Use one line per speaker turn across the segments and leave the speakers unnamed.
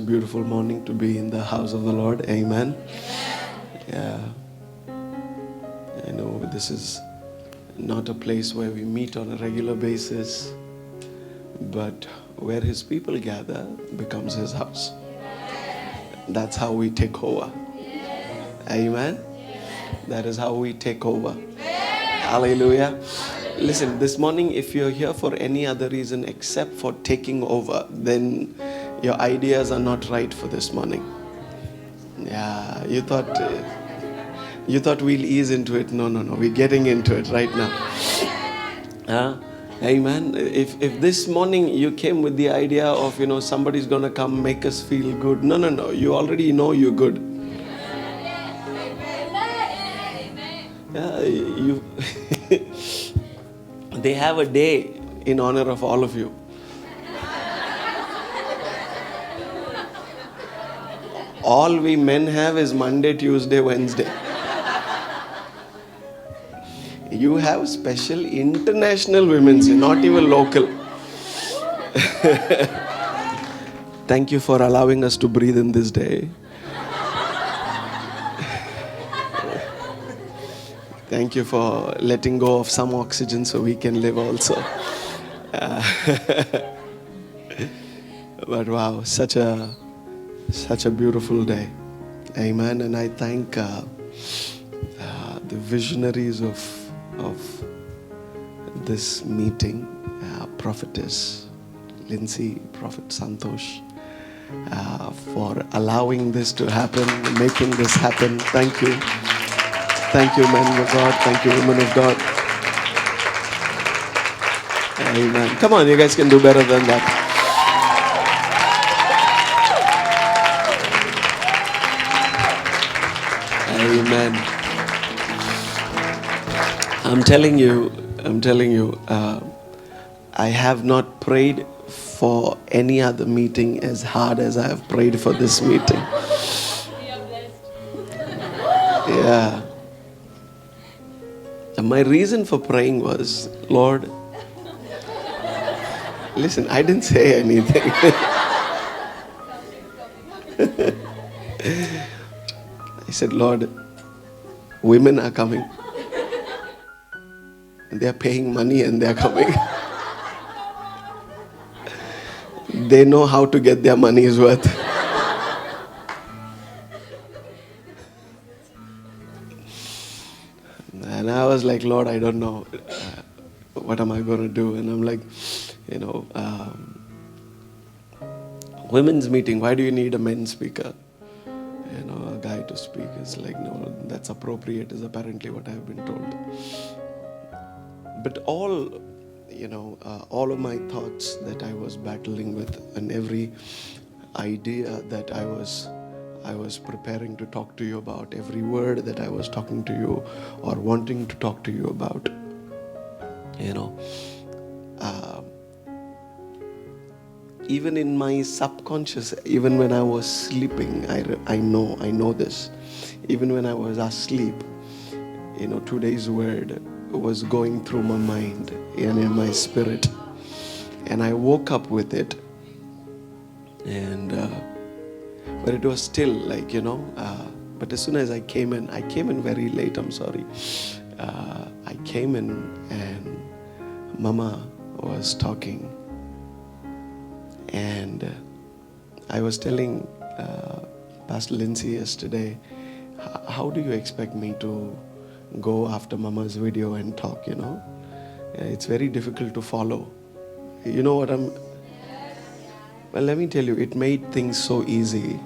beautiful morning to be in the house of the Lord. Amen. Yeah. I know this is not a place where we meet on a regular basis, but where His people gather becomes His house. That's how we take over. Amen. That is how we take over. Hallelujah. Listen, this morning, if you're here for any other reason except for taking over, then your ideas are not right for this morning. Yeah, you thought we'll ease into it. No. We're getting into it right now. Amen. If this morning you came with the idea of, somebody's going to come make us feel good. No. You already know you're good. Yeah, they have a day in honor of all of you. All we men have is Monday, Tuesday, Wednesday. You have special international women's, not even local. Thank you for allowing us to breathe in this day. Thank you for letting go of some oxygen so we can live also. But wow, such a beautiful day. Amen. And I thank the visionaries of this meeting, Prophetess Lindsay, Prophet Santosh, for allowing this to happen, making this happen. Thank you. Thank you, men of God. Thank you, women of God. Amen. Come on, you guys can do better than that. Amen. I'm telling you, I have not prayed for any other meeting as hard as I have prayed for this meeting. Yeah. And my reason for praying was, Lord, listen, I didn't say anything. I said, Lord, women are coming. And they are paying money and they are coming. They know how to get their money's worth. And I was like, Lord, I don't know. What am I going to do? And I'm like, women's meeting, why do you need a men's speaker? A guy to speak. It's like, no, that's appropriate, is apparently what I've been told. But all of my thoughts that I was battling with, and every idea that I was preparing to talk to you about, every word that I was talking to you or wanting to talk to you about, even in my subconscious, even when I was sleeping, I know this. Even when I was asleep, today's word was going through my mind and in my spirit. And I woke up with it. But it was still like, but as soon as I came in very late, I'm sorry. I came in and Mama was talking. And I was telling Pastor Lindsay yesterday, how do you expect me to go after Mama's video and talk, It's very difficult to follow. You know what Well, let me tell you, it made things so easy.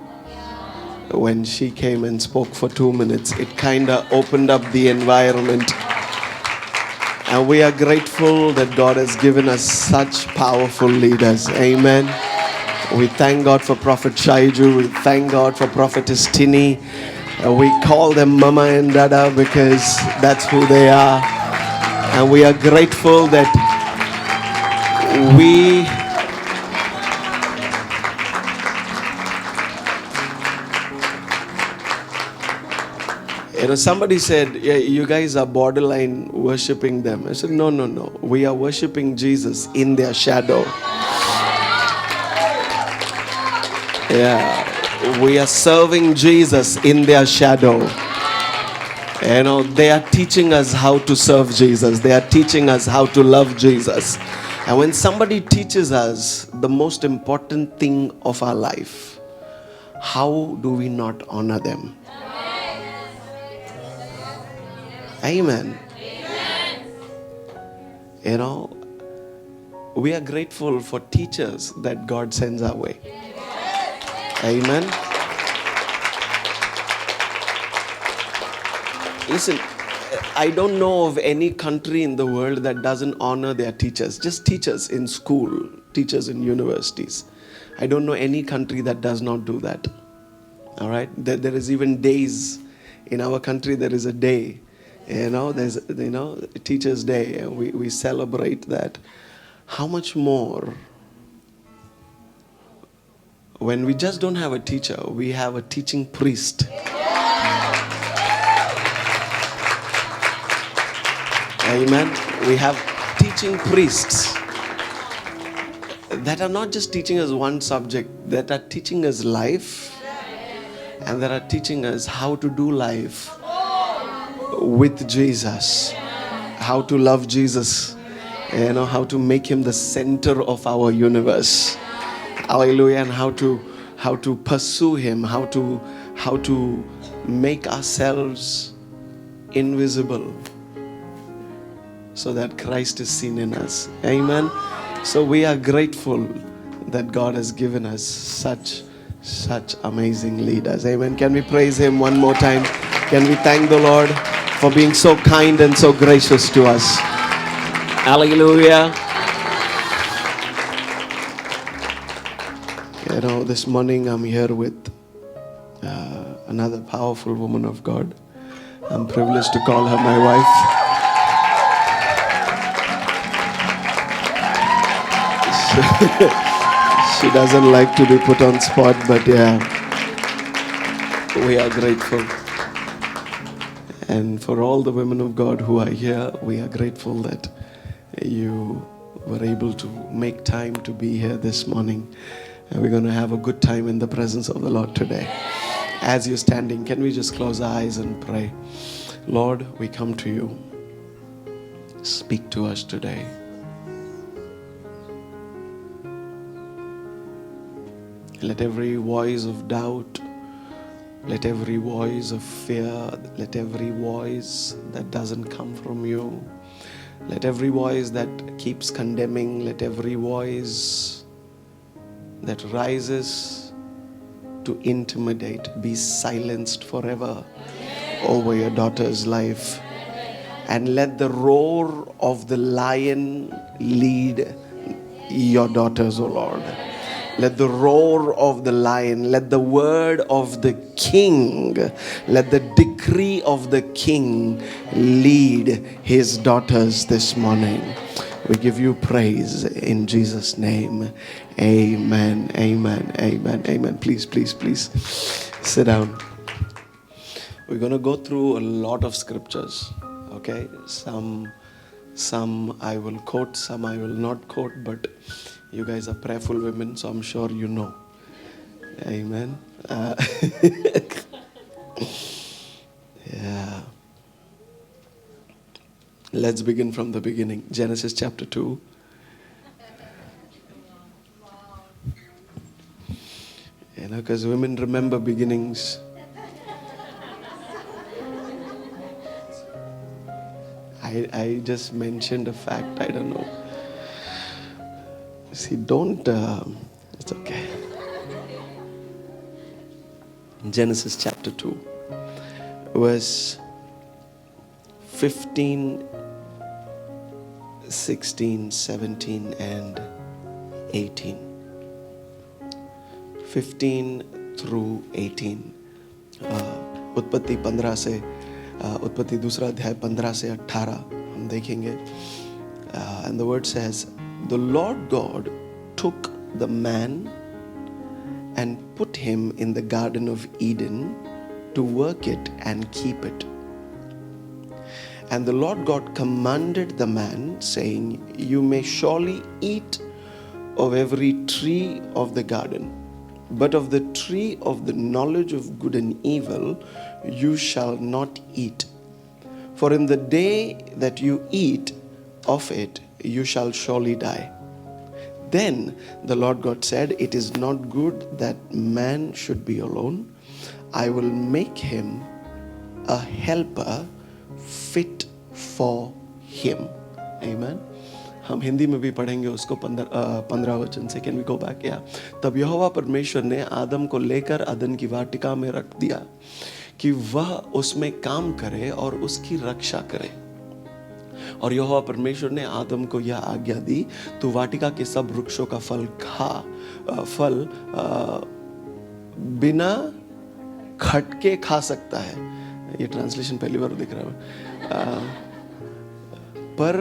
When she came and spoke for 2 minutes, it kind of opened up the environment. And we are grateful that God has given us such powerful leaders. Amen. We thank God for Prophet Shaiju. We thank God for Prophetess Tini. We call them Mama and Dada because that's who they are. And we are grateful that somebody said, yeah, you guys are borderline worshiping them. I said, no. We are worshiping Jesus in their shadow. Yeah, we are serving Jesus in their shadow. They are teaching us how to serve Jesus. They are teaching us how to love Jesus. And when somebody teaches us the most important thing of our life, how do we not honor them? Amen. We are grateful for teachers that God sends our way. Amen. Listen, I don't know of any country in the world that doesn't honor their teachers. Just teachers in school, teachers in universities. I don't know any country that does not do that. All right? There is even days in our country. There is a day, there's Teachers' Day, and we celebrate that. How much more when we just don't have a teacher, we have a teaching priest. Amen. We have teaching priests that are not just teaching us one subject, that are teaching us life, and that are teaching us how to do life with Jesus, how to love Jesus, how to make him the center of our universe. Hallelujah. And how to pursue him, how to make ourselves invisible so that Christ is seen in us. Amen. So we are grateful that God has given us such amazing leaders. Amen. Can we praise him one more time? Can we thank the Lord for being so kind and so gracious to us? Hallelujah. This morning I'm here with another powerful woman of God. I'm privileged to call her my wife. She doesn't like to be put on spot, but yeah, we are grateful. And for all the women of God who are here, we are grateful that you were able to make time to be here this morning. And we're going to have a good time in the presence of the Lord today. As you're standing, can we just close our eyes and pray? Lord, we come to you. Speak to us today. Let every voice of doubt, let every voice of fear, let every voice that doesn't come from you, let every voice that keeps condemning, let every voice that rises to intimidate be silenced forever over your daughter's life. And let the roar of the lion lead your daughters, O Lord. Let the roar of the lion, let the word of the king, let the decree of the king lead his daughters this morning. We give you praise in Jesus' name. Amen, amen, amen, amen. Please sit down. We're going to go through a lot of scriptures, okay? Some I will quote, some I will not quote, but you guys are prayerful women, so I'm sure you know. Amen. Yeah. Let's begin from the beginning. Genesis chapter 2. Because women remember beginnings. I just mentioned a fact. I don't know. See, it's okay. Genesis chapter 2, verse 15, 16, 17, and 18. 15 through 18. उत्पत्ति 15 से उत्पत्ति दूसरा अध्याय 15 से 18 हम देखेंगे. And the word says, the Lord God took the man and put him in the Garden of Eden to work it and keep it. And the Lord God commanded the man, saying, you may surely eat of every tree of the garden, but of the tree of the knowledge of good and evil you shall not eat. For in the day that you eat of it, you shall surely die. Then the Lord God said, it is not good that man should be alone. I will make him a helper fit for him. Amen. हम हिंदी में भी पढ़ेंगे उसको 15 वचन से. Can we go back? या तब यहोवा परमेश्वर ने आदम को लेकर अदन की वाटिका में रख दिया कि वह उसमें काम करे और उसकी रक्षा करे. और यहोवा परमेश्वर ने आदम को यह आज्ञा दी, तू वाटिका के सब वृक्षों का फल बिना खटके खा सकता है. ये ट्रांसलेशन पहली बार दिख रहा है. पर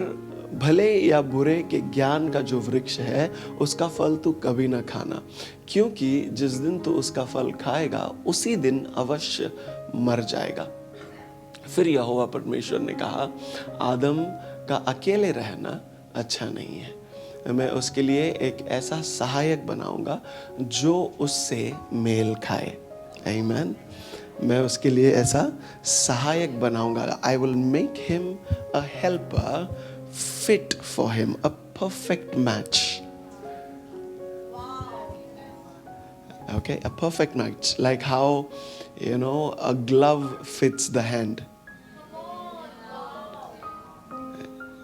भले या बुरे के ज्ञान का जो वृक्ष है उसका फल तू कभी ना खाना, क्योंकि जिस दिन तू उसका फल खाएगा उसी दिन अवश्य मर जाएगा. फिर यहोवा परमेश्वर ने कहा, आदम का अकेले रहना अच्छा नहीं है. मैं उसके लिए एक ऐसा सहायक बनाऊंगा जो उससे मेल खाए. आमीन. मैं उसके लिए ऐसा सहायक बनाऊंगा. I will make him a helper fit for him, a perfect match. Okay, a perfect match, like how a glove fits the hand.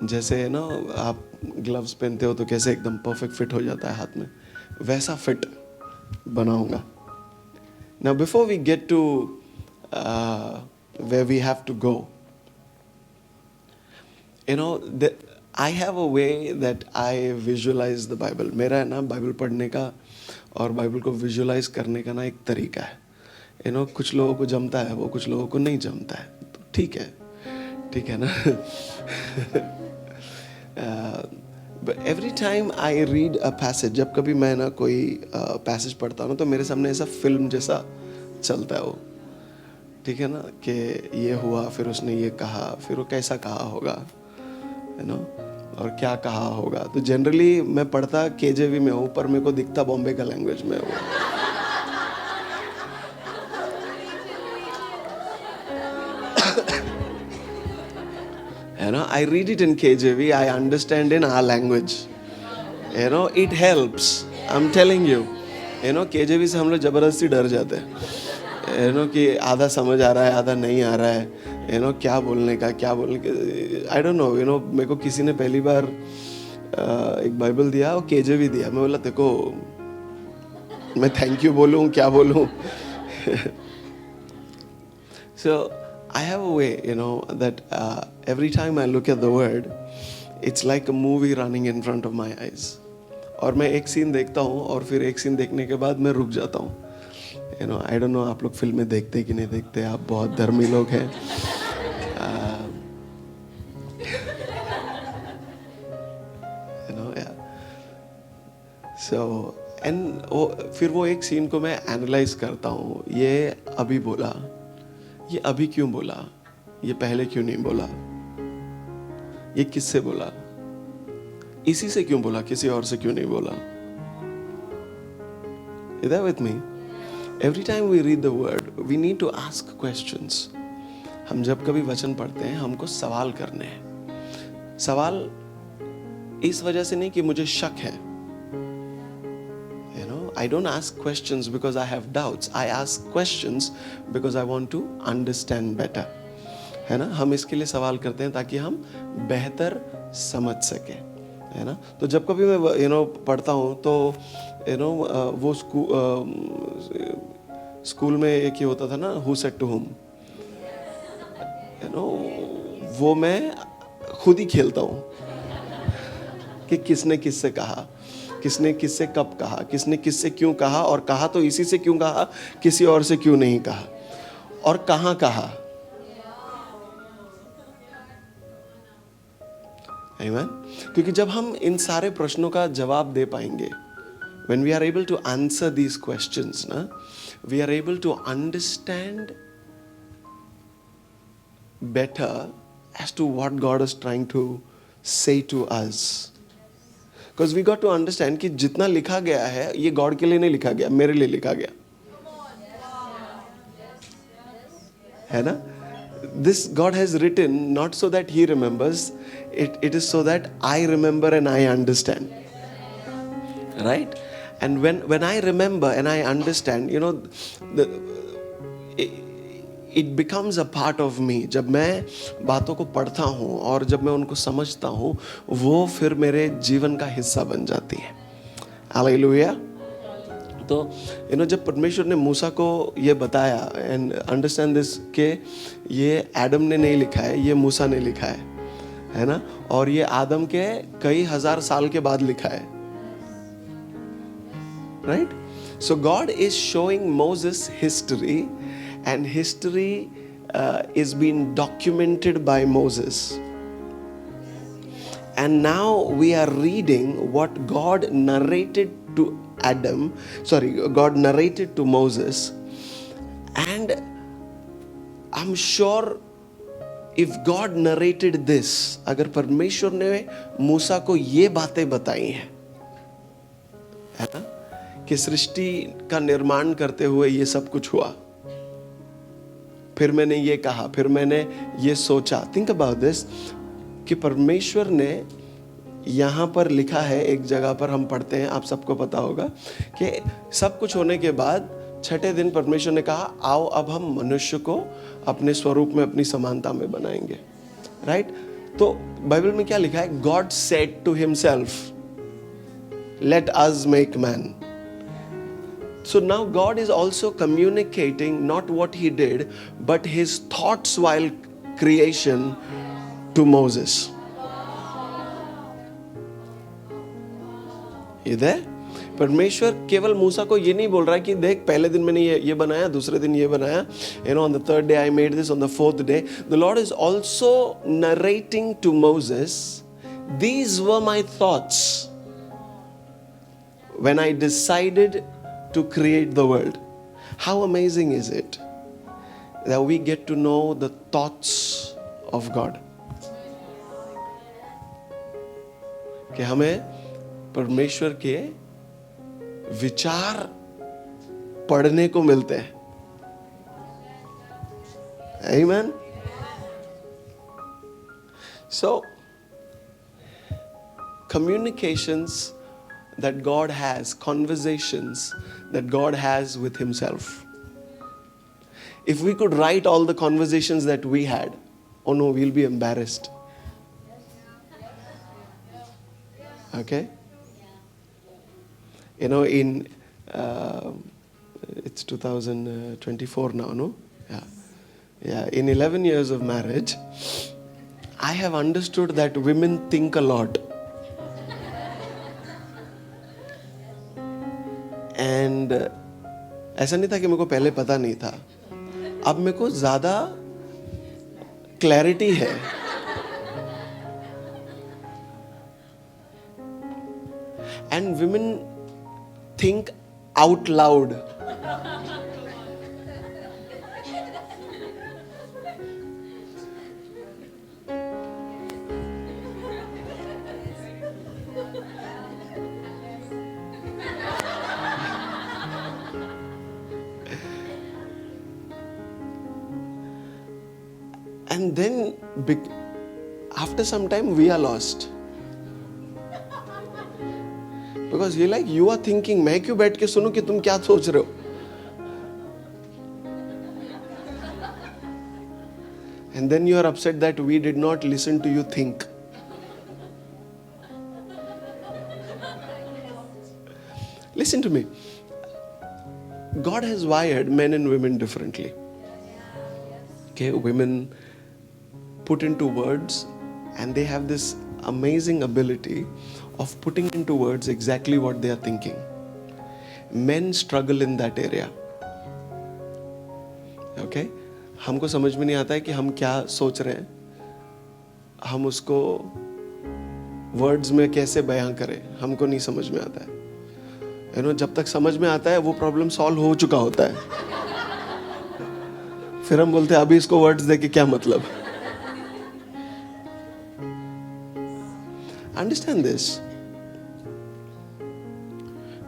जैसे आप ग्लव्स पहनते हो तो कैसे एकदम परफेक्ट फिट हो जाता है हाथ में, वैसा फिट बनाऊंगा. Now before we get to where we have to go, I have a way that I visualize the Bible. मेरा है ना बाइबल पढ़ने का और बाइबल को विजुअलाइज करने का ना एक तरीका है. कुछ लोगों को जमता है वो, कुछ लोगों को नहीं जमता है. तो ठीक है ना. But every time I read a passage, जब कभी मैं ना कोई पैसेज पढ़ता हूँ तो मेरे सामने ऐसा फिल्म जैसा चलता है वो. ठीक है ना, कि ये हुआ, फिर उसने ये कहा, फिर वो कैसा कहा होगा, और क्या कहा होगा. तो जनरली मैं पढ़ता KJV में हूँ, पर मेरे को दिखता बॉम्बे का लैंग्वेज में हूँ. I read it in KJV, I understand in our language. It helps. I'm telling you. KJV से हम लोग जबरदस्ती डर जाते हैं. कि आधा समझ आ रहा है, आधा नहीं आ रहा है. क्या बोलने का. I don't know. मेरे को किसी ने पहली बार एक बाइबल दिया और KJV दिया. मैं बोला देखो, मैं थैंक यू बोलूं, क्या बोलूं. So I have a way, that every time I look at the word, it's like a movie running in front of my eyes. और मैं एक सीन देखता हूँ और फिर एक सीन देखने के बाद मैं रुक जाता हूँ. I don't know आप लोग फिल्में देखते कि नहीं देखते. आप बहुत धर्मी लोग हैं. So फिर वो एक सीन को मैं एनालाइज करता हूँ. ये अभी बोला, ये अभी क्यों बोला, ये पहले क्यों नहीं बोला, ये किससे बोला, इसी से क्यों बोला, किसी और से क्यों नहीं बोला. Is that with me? Every time we read the word, we need to ask questions. हम जब कभी वचन पढ़ते हैं हमको सवाल करने हैं. सवाल इस वजह से नहीं कि मुझे शक है. I don't ask questions because I have doubts. I ask questions because I want to understand better. है ना, हम इसके लिए सवाल करते हैं ताकि हम बेहतर समझ सके. है ना. तो जब कभी मैं पढ़ता हूँ तो वो स्कूल में एक ही होता था ना, who said to whom. वो मैं खुद ही खेलता हूँ कि किसने किससे कहा, किसने किससे कब कहा, किसने किससे क्यों कहा, और कहा तो इसी से क्यों कहा, किसी और से क्यों नहीं कहा, और कहाँ कहा. आमीन. क्योंकि जब हम इन सारे प्रश्नों का जवाब दे पाएंगे, when we are able to answer these questions, ना, we are able to understand better as to what God is trying to say to us. Because we got to understand कि जितना लिखा गया है ये गॉड के लिए नहीं लिखा गया, मेरे लिए लिखा गया है ना. This God has written not so that He remembers, it is so that I remember and I understand. Right? And when I remember and I understand, you know, it becomes a part of me. जब मैं बातों को पढ़ता हूँ और जब मैं उनको समझता हूँ, वो फिर मेरे जीवन का हिस्सा बन जाती है. हालेलुया. तो जब परमेश्वर ने मूसा को ये बताया, एंड अंडरस्टैंड दिस, के ये एडम ने नहीं लिखा है, ये मूसा ने लिखा है ना, और ये आदम के कई हजार साल के बाद लिखा है. Right? So God is showing Moses history, and history is been documented by Moses. And now we are reading what God narrated to God narrated to Moses. And I'm sure if God narrated this, अगर परमेश्वर ने मूसा को ये बातें बताई हैं, है ना, कि सृष्टि का निर्माण करते हुए ये सब कुछ हुआ, फिर मैंने ये कहा, फिर मैंने ये सोचा. थिंक अबाउट दिस, कि परमेश्वर ने यहाँ पर लिखा है, एक जगह पर हम पढ़ते हैं, आप सबको पता होगा, कि सब कुछ होने के बाद छठे दिन परमेश्वर ने कहा, आओ अब हम मनुष्य को अपने स्वरूप में, अपनी समानता में बनाएंगे. राइट? तो बाइबल में क्या लिखा है? God said to himself, let us make man. So now God is also communicating not what he did, but his thoughts while creation to Moses. ये there? परमेश्वर केवल मूसा को ये नहीं बोल रहा है कि देख पहले दिन मैंने ये बनाया, दूसरे दिन ये बनाया, on the third day I made this, on the fourth day. The Lord is also narrating to Moses, these were my thoughts when I decided to create the world. How amazing is it that we get to know the thoughts of God? कि हमें परमेश्वर के विचार पढ़ने को मिलते हैं. Amen. So communications that God has, conversations that God has with himself. If we could write all the conversations that we had, oh no, we'll be embarrassed. Okay? In it's 2024 now, no? Yeah. In 11 years of marriage, I have understood that women think a lot. And ऐसा नहीं था कि मेरे को पहले पता नहीं था, अब मेरे को ज़्यादा क्लैरिटी है. And women think out loud. And then after some time we are lost. Because you are thinking, मैं क्यों बैठ के सुनूं कि तुम क्या सोच रहे हो? And then you are upset that we did not listen to you think. Listen to me. God has wired men and women differently. Okay, women put into words, and they have this amazing ability of putting into words exactly what they are thinking. Men struggle in that area. Okay? हमको समझ में नहीं आता है कि हम क्या सोच रहे हैं, हम उसको वर्ड्स में कैसे बयां करें, हमको नहीं समझ में आता है. जब तक समझ में आता है वो प्रॉब्लम सॉल्व हो चुका होता है. फिर हम बोलते हैं अभी इसको वर्ड्स देके क्या मतलब. Understand this.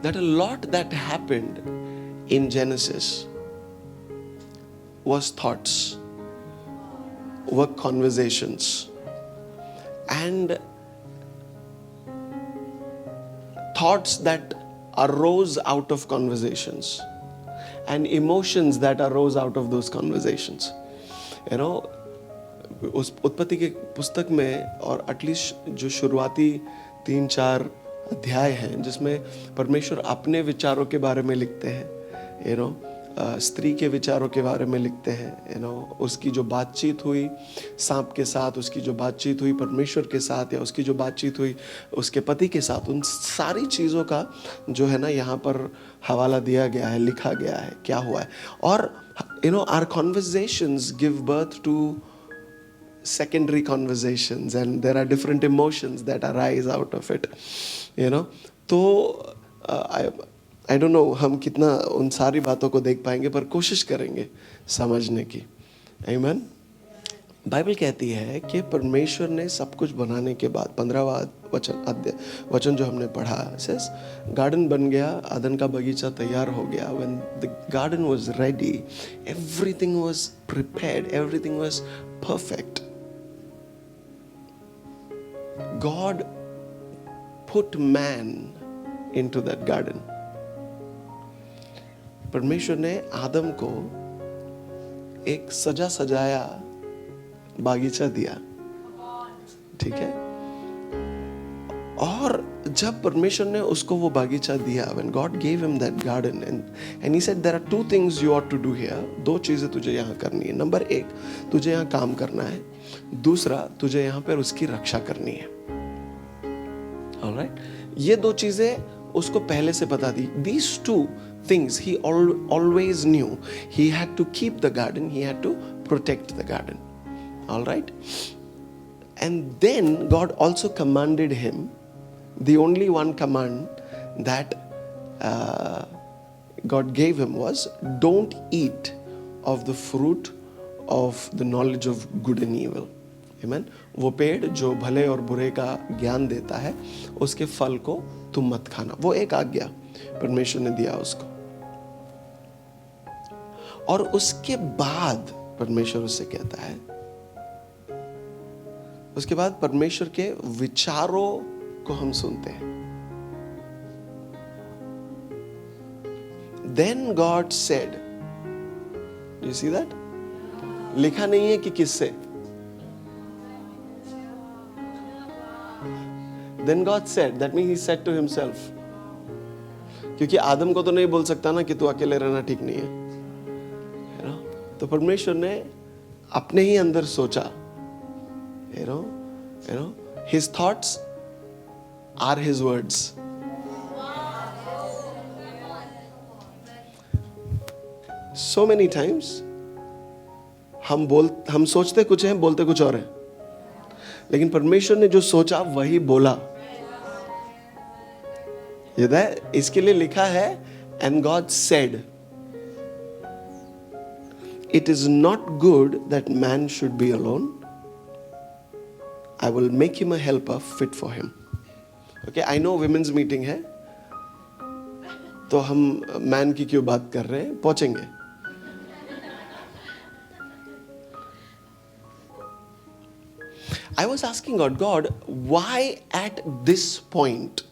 that a lot that happened in Genesis was thoughts, were conversations, and thoughts that arose out of conversations, and emotions that arose out of those conversations. You know, उस उत्पत्ति के पुस्तक में और at least जो शुरुआती 3-4 अध्याय हैं जिसमें परमेश्वर अपने विचारों के बारे में लिखते हैं, स्त्री के विचारों के बारे में लिखते हैं, उसकी जो बातचीत हुई सांप के साथ, उसकी जो बातचीत हुई परमेश्वर के साथ, या उसकी जो बातचीत हुई उसके पति के साथ, उन सारी चीज़ों का जो है ना यहाँ पर हवाला दिया गया है, लिखा गया है क्या हुआ है. और our conversations give birth to secondary conversations, and there are different emotions that arise out of it. तो I don't know हम कितना उन सारी बातों को देख पाएंगे, पर कोशिश करेंगे समझने की. Amen. बाइबल कहती है कि परमेश्वर ने सब कुछ बनाने के बाद 15वां वचन जो हमने पढ़ा, says गार्डन बन गया, आदन का बगीचा तैयार हो गया. When the garden was ready, everything was prepared, everything was perfect. God put man into that garden. परमेश्वर ने आदम को एक सजा सजाया बागीचा दिया, ठीक है. और जब परमेश्वर ने उसको वो बागीचा दिया, when God gave him that garden, and he said there are 2 things you ought to do here. 2 चीजें तुझे यहाँ करनी है. नंबर 1, तुझे यहाँ काम करना है. दूसरा, तुझे यहाँ पर उसकी रक्षा करनी है. Alright? ये 2 चीजें उसको पहले से पता थी. These 2 things he always knew. He had to keep the garden, he had to protect the garden. All right? And then God also commanded him, the only one command that God gave him was, don't eat of the fruit of the knowledge of good and evil. Amen. वो पेड़ जो भले और बुरे का ज्ञान देता है, उसके फल को तुम मत खाना. वो एक आज्ञा परमेश्वर ने दिया उसको. और उसके बाद परमेश्वर उससे कहता है, उसके बाद परमेश्वर के विचारों को हम सुनते हैं. Then God said, do you see that? लिखा नहीं है कि किससे. Then God said, that means he said to himself. क्योंकि आदम को तो नहीं बोल सकता ना कि तू अकेले रहना ठीक नहीं है. तो परमेश्वर ने अपने ही अंदर सोचा. His thoughts are his words. So many times हम सोचते कुछ हैं, बोलते कुछ और हैं, लेकिन परमेश्वर ने जो सोचा वही बोला. इसके लिए लिखा है, and God said, it is not good that man should be alone. I will make him a helper fit for him. Okay, I know women's meeting है, तो हम man की क्यों बात कर रहे हैं, पहुंचेंगे. I was asking God, why at this point?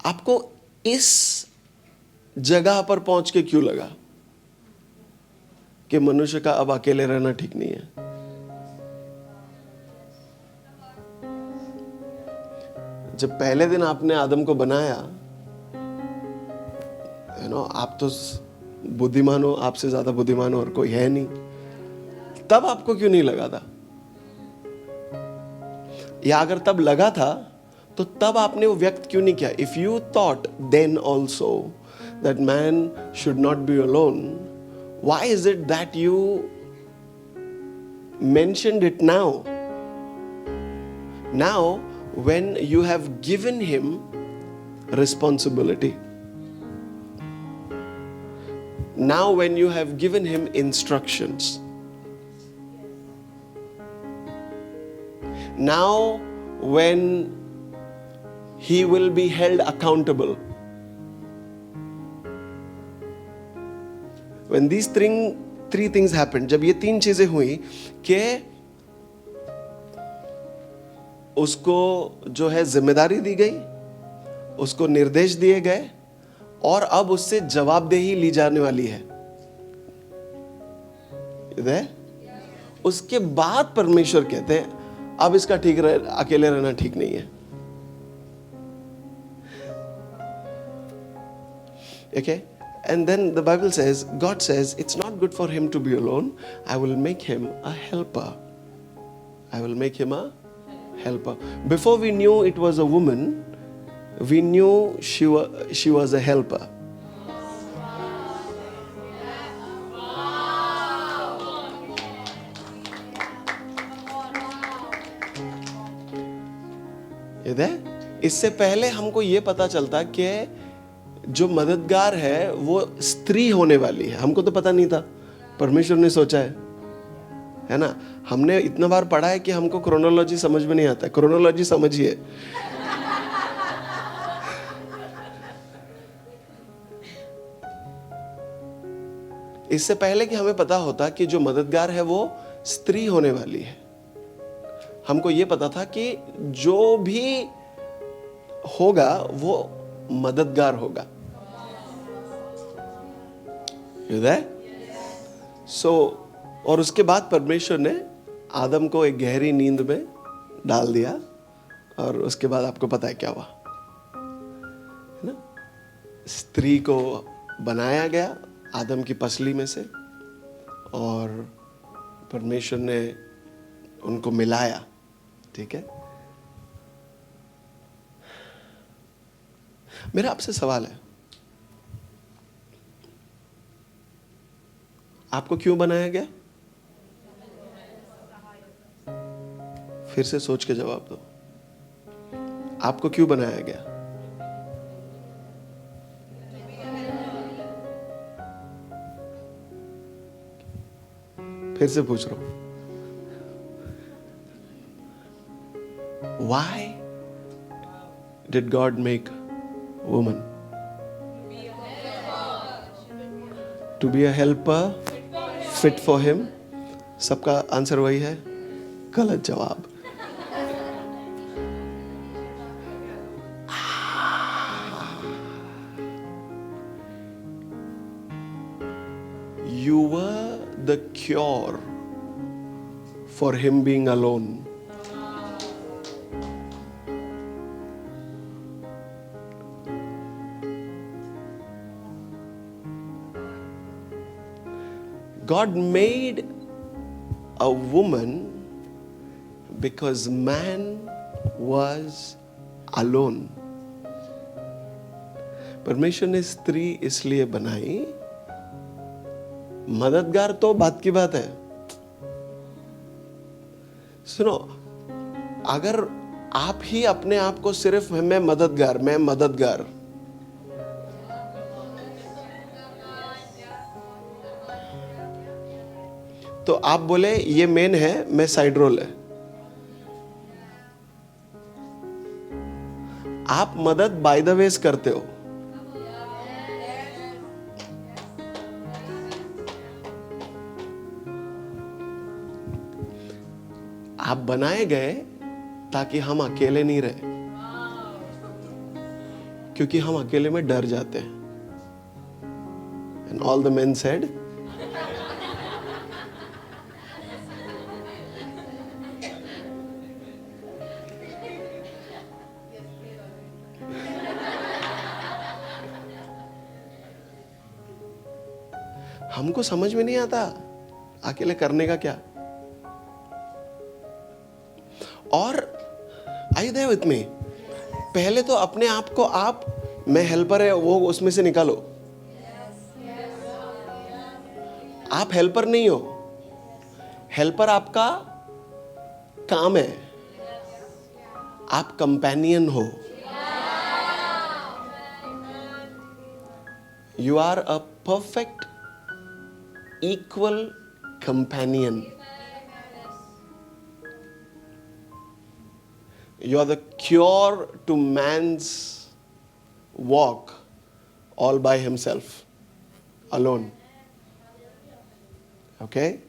आपको इस जगह पर पहुंच के क्यों लगा कि मनुष्य का अब अकेले रहना ठीक नहीं है? जब पहले दिन आपने आदम को बनाया, आप तो बुद्धिमान हो, आपसे ज्यादा बुद्धिमान और कोई है नहीं, तब आपको क्यों नहीं लगा था? या अगर तब लगा था तो तब आपने वो व्यक्त क्यों नहीं किया? If you thought then also that man should not be alone, why is it that you mentioned it now? Now, when you have given him responsibility, now when you have given him instructions, now when he will be held accountable. When these three things happened, जब ये 3 चीजें हुई कि उसको जो है जिम्मेदारी दी गई, उसको निर्देश दिए गए और अब उससे जवाबदेही ली जाने वाली है। उसके बाद परमेश्वर कहते हैं अब इसका अकेले रहना ठीक नहीं है। Okay? And then the Bible says, God says, it's not good for him to be alone. I will make him a helper. I will make him a helper. Before we knew it was a woman, we knew she was a helper. इससे पहले हमको ये पता चलता कि जो मददगार है वो स्त्री होने वाली है। हमको तो पता नहीं था, परमेश्वर ने सोचा है ना। हमने इतना बार पढ़ा है कि हमको क्रोनोलॉजी समझ में नहीं आता। क्रोनोलॉजी समझिए। इससे पहले कि हमें पता होता कि जो मददगार है वो स्त्री होने वाली है, हमको ये पता था कि जो भी होगा वो मददगार होगा। और उसके बाद परमेश्वर ने आदम को एक गहरी नींद में डाल दिया और उसके बाद आपको पता है क्या हुआ, है ना। स्त्री को बनाया गया आदम की पसली में से और परमेश्वर ने उनको मिलाया। ठीक है, मेरा आपसे सवाल है, आपको क्यों बनाया गया? फिर से सोच के जवाब दो। आपको क्यों बनाया गया? फिर से पूछ रहा हूं, why did God make woman? To be a helper, fit for him. सबका आंसर वही है, गलत जवाब। You were the cure for him being alone. God made a woman because man was alone. परमेश्वर ने स्त्री इसलिए बनाई, मददगार तो बात की बात है। सुनो, अगर आप ही अपने आप को सिर्फ मैं मददगार तो आप बोले ये मेन है, मैं साइड रोल है। आप मदद बाय द वेज करते हो। आप बनाए गए ताकि हम अकेले नहीं रहे, क्योंकि हम अकेले में डर जाते हैं। And all the men said, हमको समझ में नहीं आता अकेले करने का क्या। और आई देयर विथ मी, पहले तो अपने आप को मैं हेल्पर है वो उसमें से निकालो। आप हेल्पर नहीं हो, हेल्पर आपका काम है, आप कंपेनियन हो। You are a perfect equal companion. You are the cure to man's walk all by himself, alone. Okay?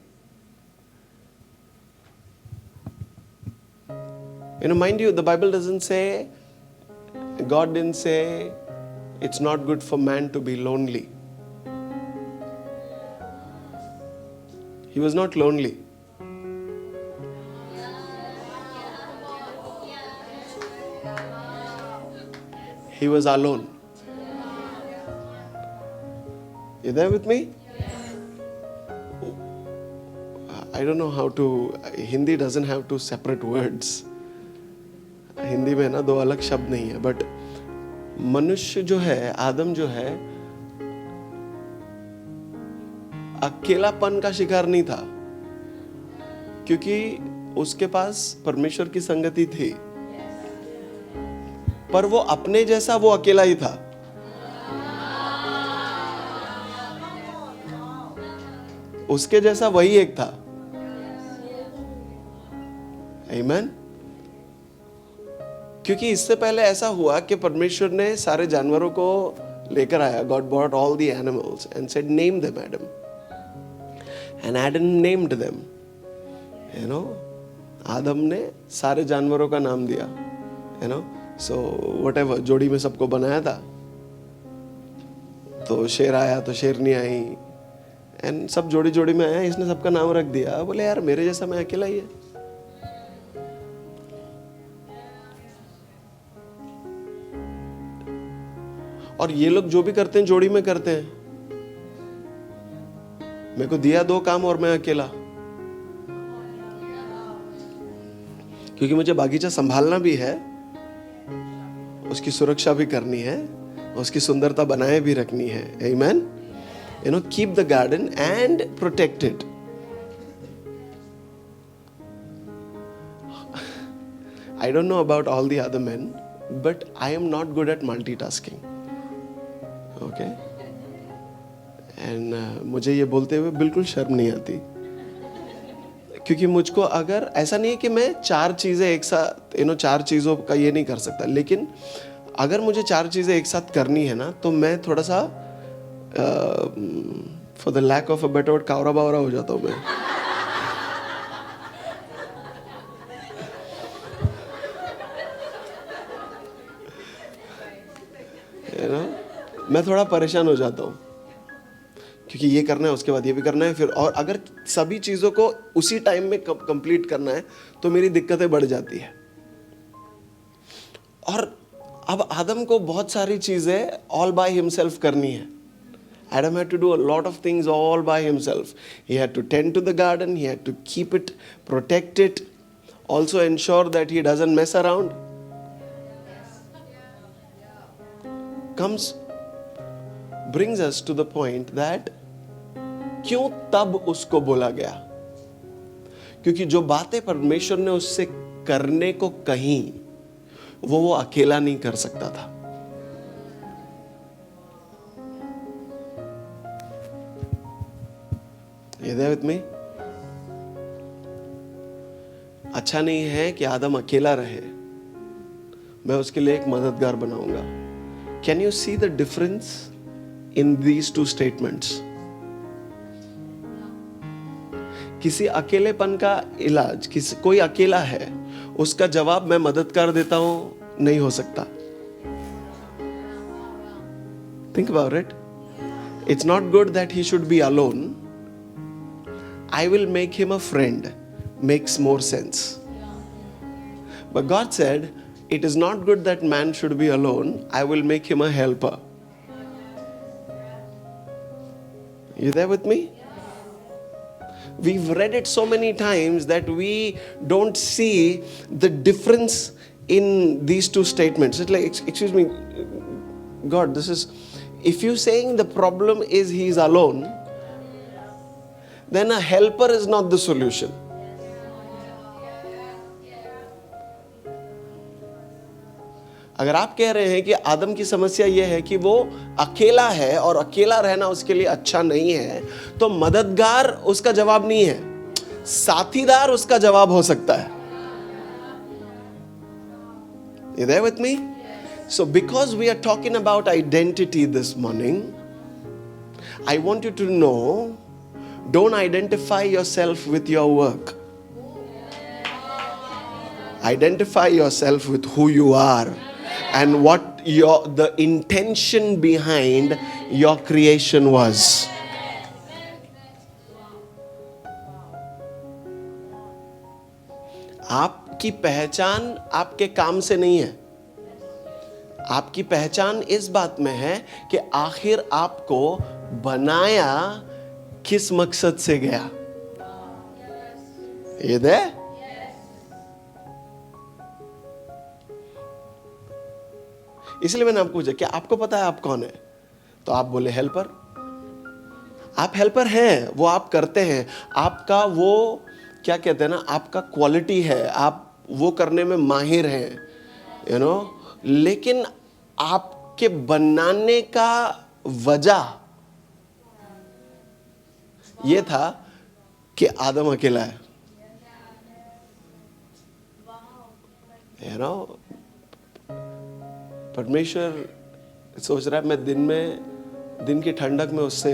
Mind you, the Bible doesn't say, God didn't say it's not good for man to be lonely. He was not lonely. He was alone. You there with me? I don't know how to. Hindi doesn't have two separate words. Hindi में ना दो अलग शब्द नहीं है, but मनुष्य जो है, आदम जो है, अकेलापन का शिकार नहीं था, क्योंकि उसके पास परमेश्वर की संगति थी, पर वो अपने जैसा वो अकेला ही था. उसके जैसा वही एक था. आमीन. क्योंकि इससे पहले ऐसा हुआ कि परमेश्वर ने सारे जानवरों को लेकर आया. God brought all the animals and said, name them, Adam. And Adam named them. आदम ने सारे जानवरों का नाम दिया. So whatever, जोड़ी में सबको बनाया था. तो शेर आया तो शेरनी आई, एंड सब जोड़ी जोड़ी में आया. इसने सबका नाम रख दिया. बोले यार मेरे जैसा मैं अकेला ही है. और ये लोग जो भी करते हैं जोड़ी में करते हैं. मेरे को दिया दो काम और मैं अकेला, क्योंकि मुझे बागीचा संभालना भी है, उसकी सुरक्षा भी करनी है, उसकी सुंदरता बनाए भी रखनी है. Amen. Keep the garden and protect it. I don't know about all the other men, but I am not good at multitasking. Okay? And मुझे ये बोलते हुए बिल्कुल शर्म नहीं आती, क्योंकि मुझको अगर ऐसा नहीं है कि मैं चार चीज़ें एक साथ चार चीज़ों का ये नहीं कर सकता, लेकिन अगर मुझे चार चीज़ें एक साथ करनी है ना, तो मैं थोड़ा सा for the lack of a better word कावरा बावरा हो जाता हूँ मैं. मैं थोड़ा परेशान हो जाता हूँ, क्योंकि ये करना है, उसके बाद ये भी करना है, फिर और अगर सभी चीज़ों को उसी टाइम में कंप्लीट करना है तो मेरी दिक्कतें बढ़ जाती है. और अब आदम को बहुत सारी चीज़ें ऑल बाय हिमसेल्फ करनी है. Adam had to do a lot of things all by himself. He had to tend to the garden, he had to keep it, protect it, also ensure that he doesn't mess around. Brings us to the point that क्यों तब उसको बोला गया? क्योंकि जो बातें परमेश्वर ने उससे करने को कही, वो अकेला नहीं कर सकता था. You there with me? अच्छा नहीं है कि आदम अकेला रहे. मैं उसके लिए एक मददगार बनाऊंगा. Can you see the difference in these two statements? किसी अकेलेपन का इलाज, कोई अकेला है, उसका जवाब मैं मददगार देता हूं नहीं हो सकता. Think about it. It's not good that he should be alone. I will make him a friend. Makes more sense. But God said, it is not good that man should be alone. I will make him a helper. You there with me? We've read it so many times that we don't see the difference in these two statements. It's like, excuse me, God, this is, if you're saying the problem is he's alone, then a helper is not the solution. अगर आप कह रहे हैं कि आदम की समस्या यह है कि वो अकेला है और अकेला रहना उसके लिए अच्छा नहीं है, तो मददगार उसका जवाब नहीं है, साथीदार उसका जवाब हो सकता है. You there with me? So because we are talking about identity this morning, I want you to know, don't identify yourself with your work. Identify yourself with who you are and what the intention behind your creation was. आपकी पहचान आपके काम से नहीं है. आपकी पहचान इस बात में है कि आखिर आपको बनाया किस मकसद से गया. ये दे. इसलिए मैंने आपको पूछा कि आपको पता है आप कौन है, तो आप बोले हेल्पर. आप हेल्पर हैं, वो आप करते हैं. आपका वो क्या कहते हैं ना, आपका क्वालिटी है, आप वो करने में माहिर हैं, यू नो. लेकिन आपके बनाने का वजह ये था कि आदम अकेला है, यू नो. परमेश्वर सोच रहा है मैं दिन की ठंडक में उससे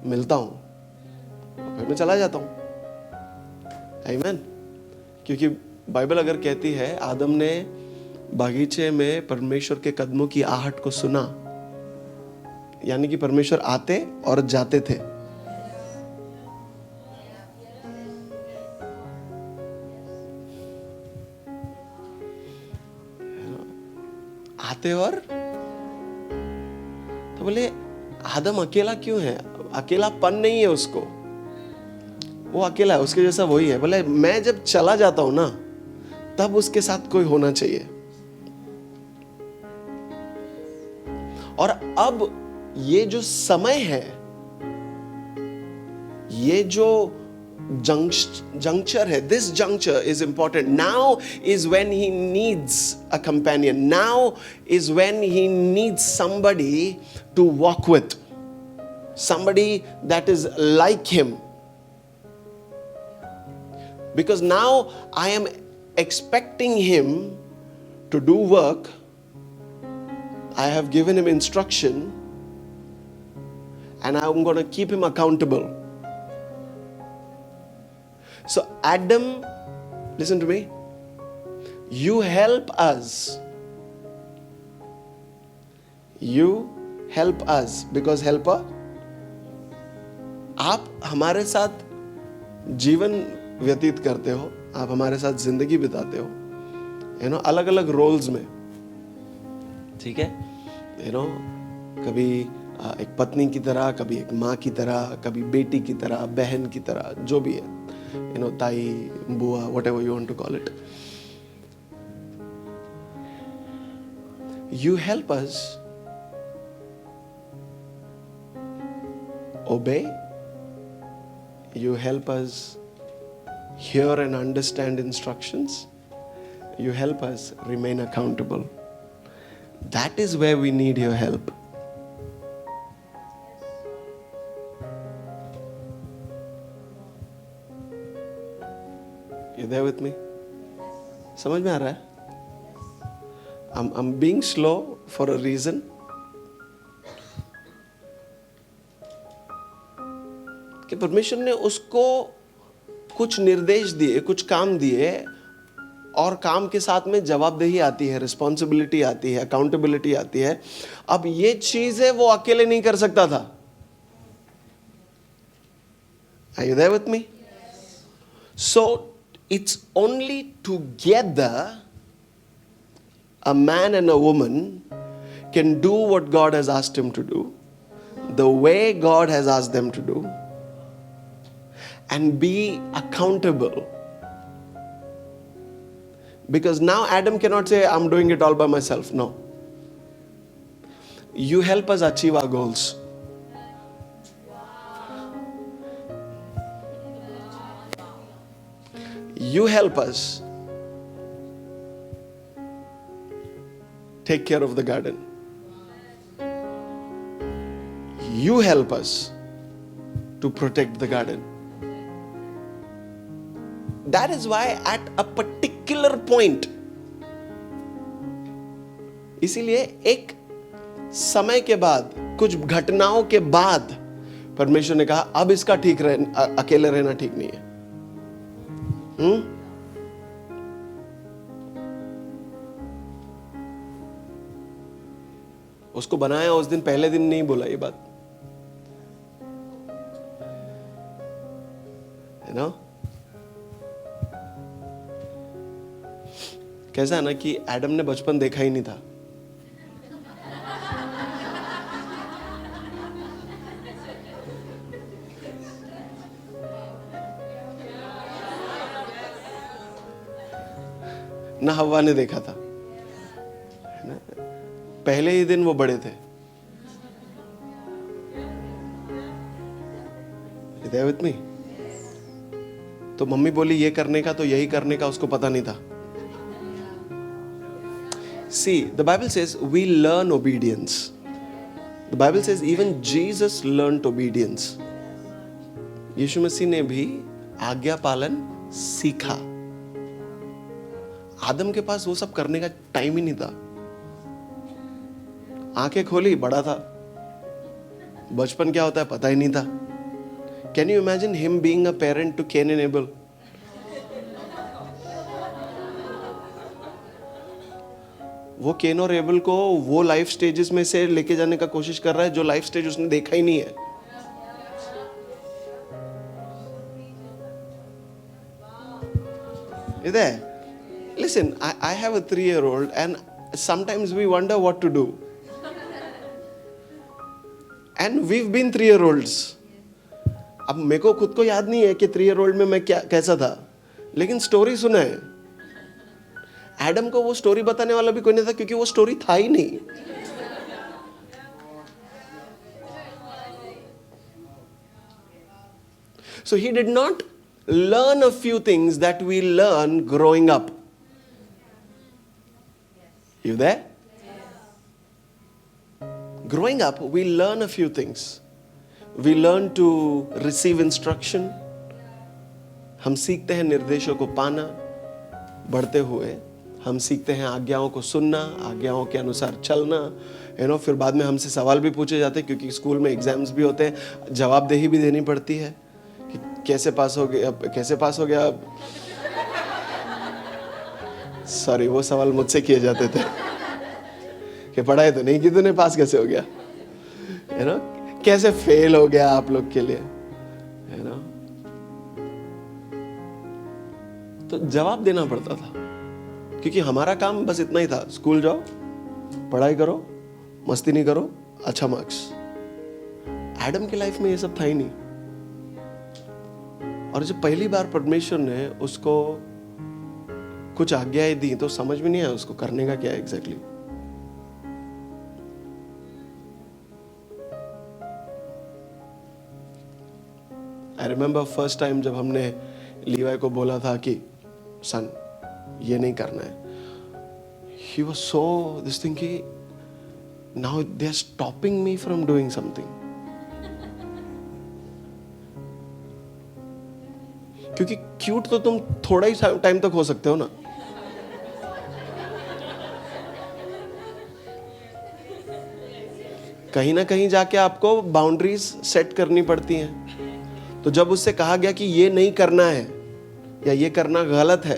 मिलता हूं, फिर मैं चला जाता हूं. आमीन. क्योंकि बाइबल अगर कहती है आदम ने बागीचे में परमेश्वर के कदमों की आहट को सुना, यानी कि परमेश्वर आते और जाते थे. आते और तो बोले आदम अकेला क्यों है? अकेलापन नहीं है उसको, वो अकेला है, उसके जैसा वही है. बोले मैं जब चला जाता हूं ना, तब उसके साथ कोई होना चाहिए. और अब ये जो समय है, ये जो juncture है, this juncture is important. Now is when he needs a companion. Now is when he needs somebody to walk with, somebody that is like him. Because now I am expecting him to do work. I have given him instruction and I'm going to keep him accountable. So Adam, listen to me. You help us. You help us because helper. आप हमारे साथ जीवन व्यतीत करते हो, आप हमारे साथ जिंदगी बिताते हो, यू नो, अलग अलग रोल्स में. ठीक है, यू नो, कभी एक पत्नी की तरह, कभी एक माँ की तरह, कभी बेटी की तरह, बहन की तरह, जो भी है, you know, tai, bua, whatever you want to call it. You help us obey. You help us hear and understand instructions. You help us remain accountable. That is where we need your help. You there with me? समझ में आ रहा है? I'm being slow for a reason. कि परमेश्वर ने उसको कुछ निर्देश दिए, कुछ काम दिए, और काम के साथ में जवाबदेही आती है, रिस्पॉन्सिबिलिटी आती है, अकाउंटेबिलिटी आती है. अब ये चीजें वो अकेले नहीं कर सकता था. Are you there with me? So it's only together a man and a woman can do what God has asked him to do, the way God has asked them to do, and be accountable. Because now Adam cannot say, I'm doing it all by myself. No. You help us achieve our goals. You help us take care of the garden. You help us to protect the garden. That is why at a particular point, इसीलिए एक समय के बाद, कुछ घटनाओं के बाद परमेश्वर ने कहा अब इसका अकेले रहना ठीक नहीं है। उसको बनाया उस दिन, पहले दिन नहीं बोला ये बात, है ना। कैसा है ना कि एडम ने बचपन देखा ही नहीं था। ना हव्वा ने देखा था, है ना। पहले ही दिन वो बड़े थे। With me. तो मम्मी बोली ये करने का, तो यही करने का उसको पता नहीं था। See, the Bible says we learn obedience. The Bible says even Jesus learned obedience. यीशु मसीह ने भी आज्ञा पालन सीखा। आदम के पास वो सब करने का टाइम ही नहीं था। आंखें खोली, बड़ा था, बचपन क्या होता है पता ही नहीं था। Can you imagine him being a parent to Cain and Abel? वो केन और एबल को वो लाइफ स्टेजेस में से लेके जाने का कोशिश कर रहा है जो लाइफ स्टेज उसने देखा ही नहीं है। इधर listen, I have a 3-year-old and sometimes we wonder what to do. And we've been 3-year-olds. अब मेरे को खुद को याद नहीं है कि 3-year-old में मैं कैसा था, लेकिन स्टोरी सुना है। एडम को वो स्टोरी बताने वाला भी कोई नहीं था, क्योंकि वो स्टोरी था ही नहीं। So he did not learn a few things that we learn growing up. You there? Growing up, we learn a few things. We learn to receive instruction. हम सीखते हैं निर्देशों को पाना। बढ़ते हुए हम सीखते हैं आज्ञाओं को सुनना, आज्ञाओं के अनुसार चलना, फिर बाद में हमसे सवाल भी पूछे जाते हैं, क्योंकि स्कूल में एग्जाम्स भी होते हैं, जवाबदेही भी देनी पड़ती है कि कैसे पास हो गया। सॉरी, वो सवाल मुझसे किए जाते थे कि पढ़ाई तो नहीं की तूने, पास कैसे हो गया, कैसे फेल हो गया आप लोग के लिए, है ना। तो जवाब देना पड़ता था, क्योंकि हमारा काम बस इतना ही था, स्कूल जाओ, पढ़ाई करो, मस्ती नहीं करो, अच्छा मार्क्स। एडम की लाइफ में ये सब था ही नहीं। और जब पहली बार परमेश्वर ने उसको कुछ आज्ञाएं दी तो समझ में नहीं आया उसको करने का क्या है exactly. I remember first time जब हमने लीवाई को बोला था कि सन ये नहीं करना है, he was so this thing कि now they are stopping me from doing something. क्योंकि क्यूट तो तुम थोड़ा ही टाइम तक हो सकते हो ना। कहीं ना कहीं जाके आपको बाउंड्रीज सेट करनी पड़ती हैं। तो जब उससे कहा गया कि ये नहीं करना है या ये करना गलत है,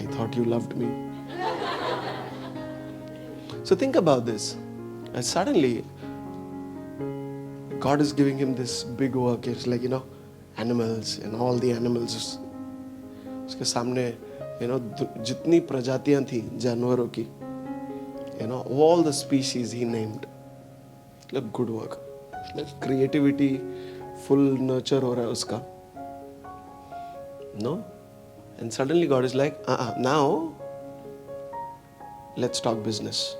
I thought you loved me. So think about this. And suddenly, God is giving him this big work. It's like, animals and all the animals. उसके सामने, जितनी प्रजातियां थी जानवरों की, all the species he named. Like good work. Like creativity, full nurture हो रहा है उसका. No? And suddenly God is like, now let's talk business.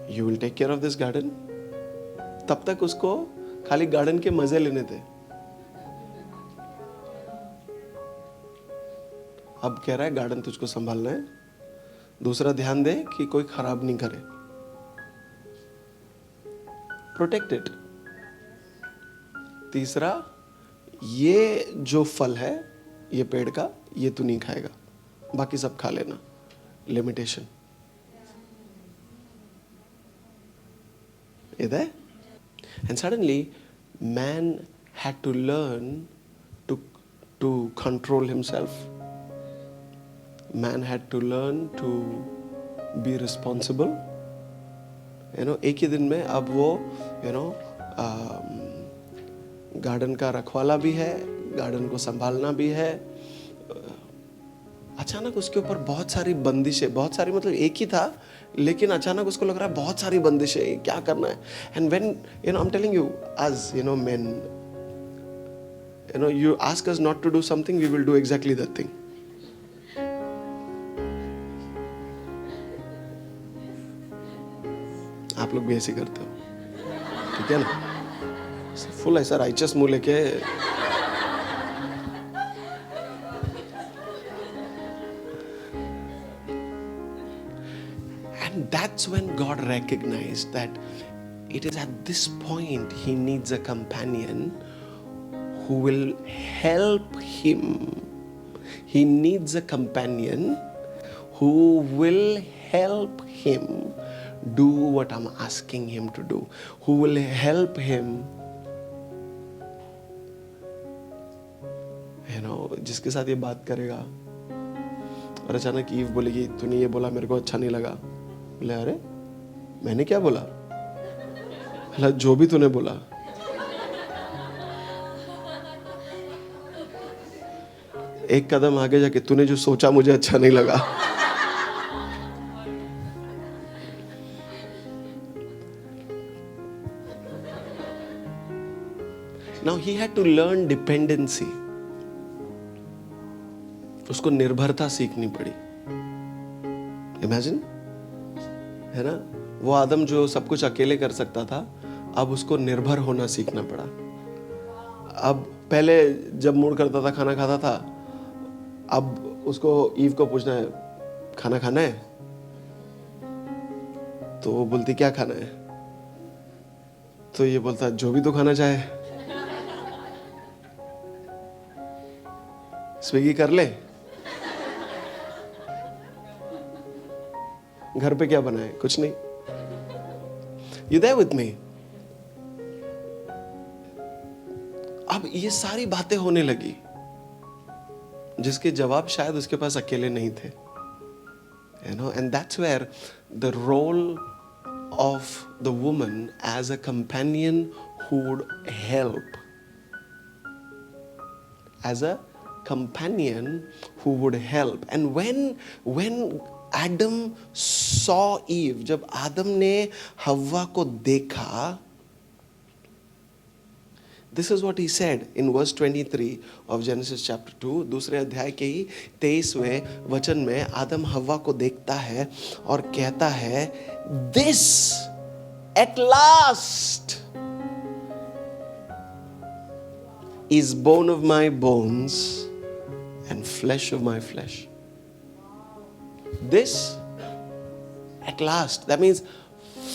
You will take care of this garden. तब तक उसको खाली गार्डन के मजे लेने थे। अब कह रहा है गार्डन तुझको संभालना है। दूसरा, ध्यान दे कि कोई खराब नहीं करे। Protect it. तीसरा, ये जो फल है ये पेड़ का, ये तू नहीं खाएगा, बाकी सब खा लेना. Limitation. Is there? And suddenly, man had to learn to control himself. Man had to learn to be responsible. एक ही दिन में अब वो गार्डन का रखवाला भी है, गार्डन को संभालना भी है. अचानक उसके ऊपर बहुत सारी बंदिशें, बहुत सारी मतलब एक ही था, लेकिन अचानक उसको लग रहा है बहुत सारी बंदिशें, क्या करना है. And when I am telling you, as men, you ask us not to do something, we will do exactly that thing. आप लोग भी ऐसे करते हो, ठीक है ना? फुल ऐसा राइचस मुंह लेके. And that's when God recognized that it is at this point he needs a companion who will help him. He needs a companion who will help him do what I'm asking him to do. Who will help him, जिसके साथ ये बात करेगा. और अचानक ewe बोलेगी, तूने ये बोला मेरे को अच्छा नहीं लगा. बोले, अरे मैंने क्या बोला? बोला, जो भी तूने बोला. एक कदम आगे जाके, तूने जो सोचा मुझे अच्छा नहीं लगा. Now he had to learn dependency. उसको निर्भरता सीखनी पड़ी. Imagine, है ना? वो आदम जो सब कुछ अकेले कर सकता था, अब उसको निर्भर होना सीखना पड़ा. अब पहले जब मूड करता था खाना खाता था, अब उसको ईव को पूछना है, खाना खाना है? तो वो बोलती क्या खाना है? तो ये बोलता जो भी तो खाना चाहे. स्विगी कर ले. घर पे क्या बनाए? कुछ नहीं. You there with me? अब ये सारी बातें होने लगी जिसके जवाब शायद उसके पास अकेले नहीं थे. And that's where the role of the woman as a companion who would help, as a companion who would help. And when Adam saw Eve, जब आदम ने हव्वा को देखा, this is what he said in verse 23 of Genesis chapter 2. दूसरे अध्याय के ही 23वें वचन में आदम हव्वा को देखता है और कहता है, this at last is bone of my bones and flesh of my flesh. This at last, that means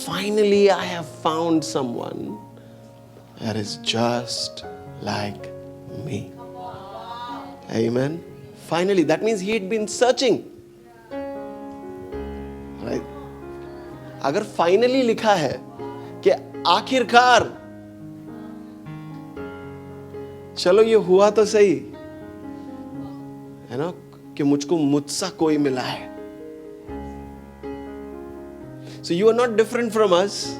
finally I have found someone that is just like me. Amen. Finally, that means he had been searching. Right? अगर finally लिखा है कि आखिरकार, चलो ये हुआ तो सही, है ना, कि मुझको मुझसा कोई मिला है. So you are not different from us.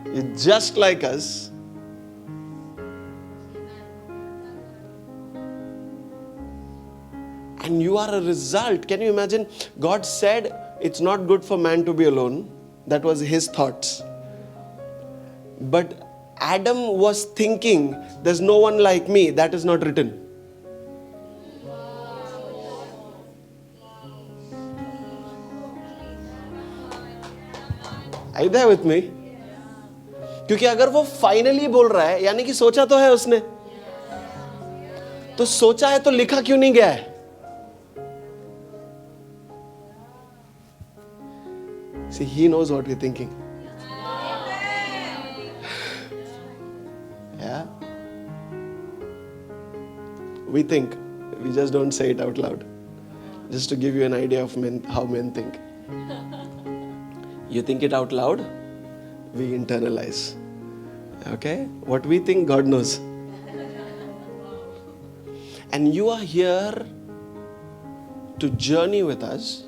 You're just like us. And you are a result. Can you imagine? God said it's not good for man to be alone. That was his thoughts. But Adam was thinking, there's no one like me. That is not written. Are you there with me? क्योंकि अगर वो finally बोल रहा है, यानी कि सोचा तो है उसने. तो सोचा है तो लिखा क्यों नहीं गया है? See, he knows what we're thinking. Yeah. We think, we just don't say it out loud. Just to give you an idea of how men think. You think it out loud, we internalize. Okay? What we think, God knows. And you are here to journey with us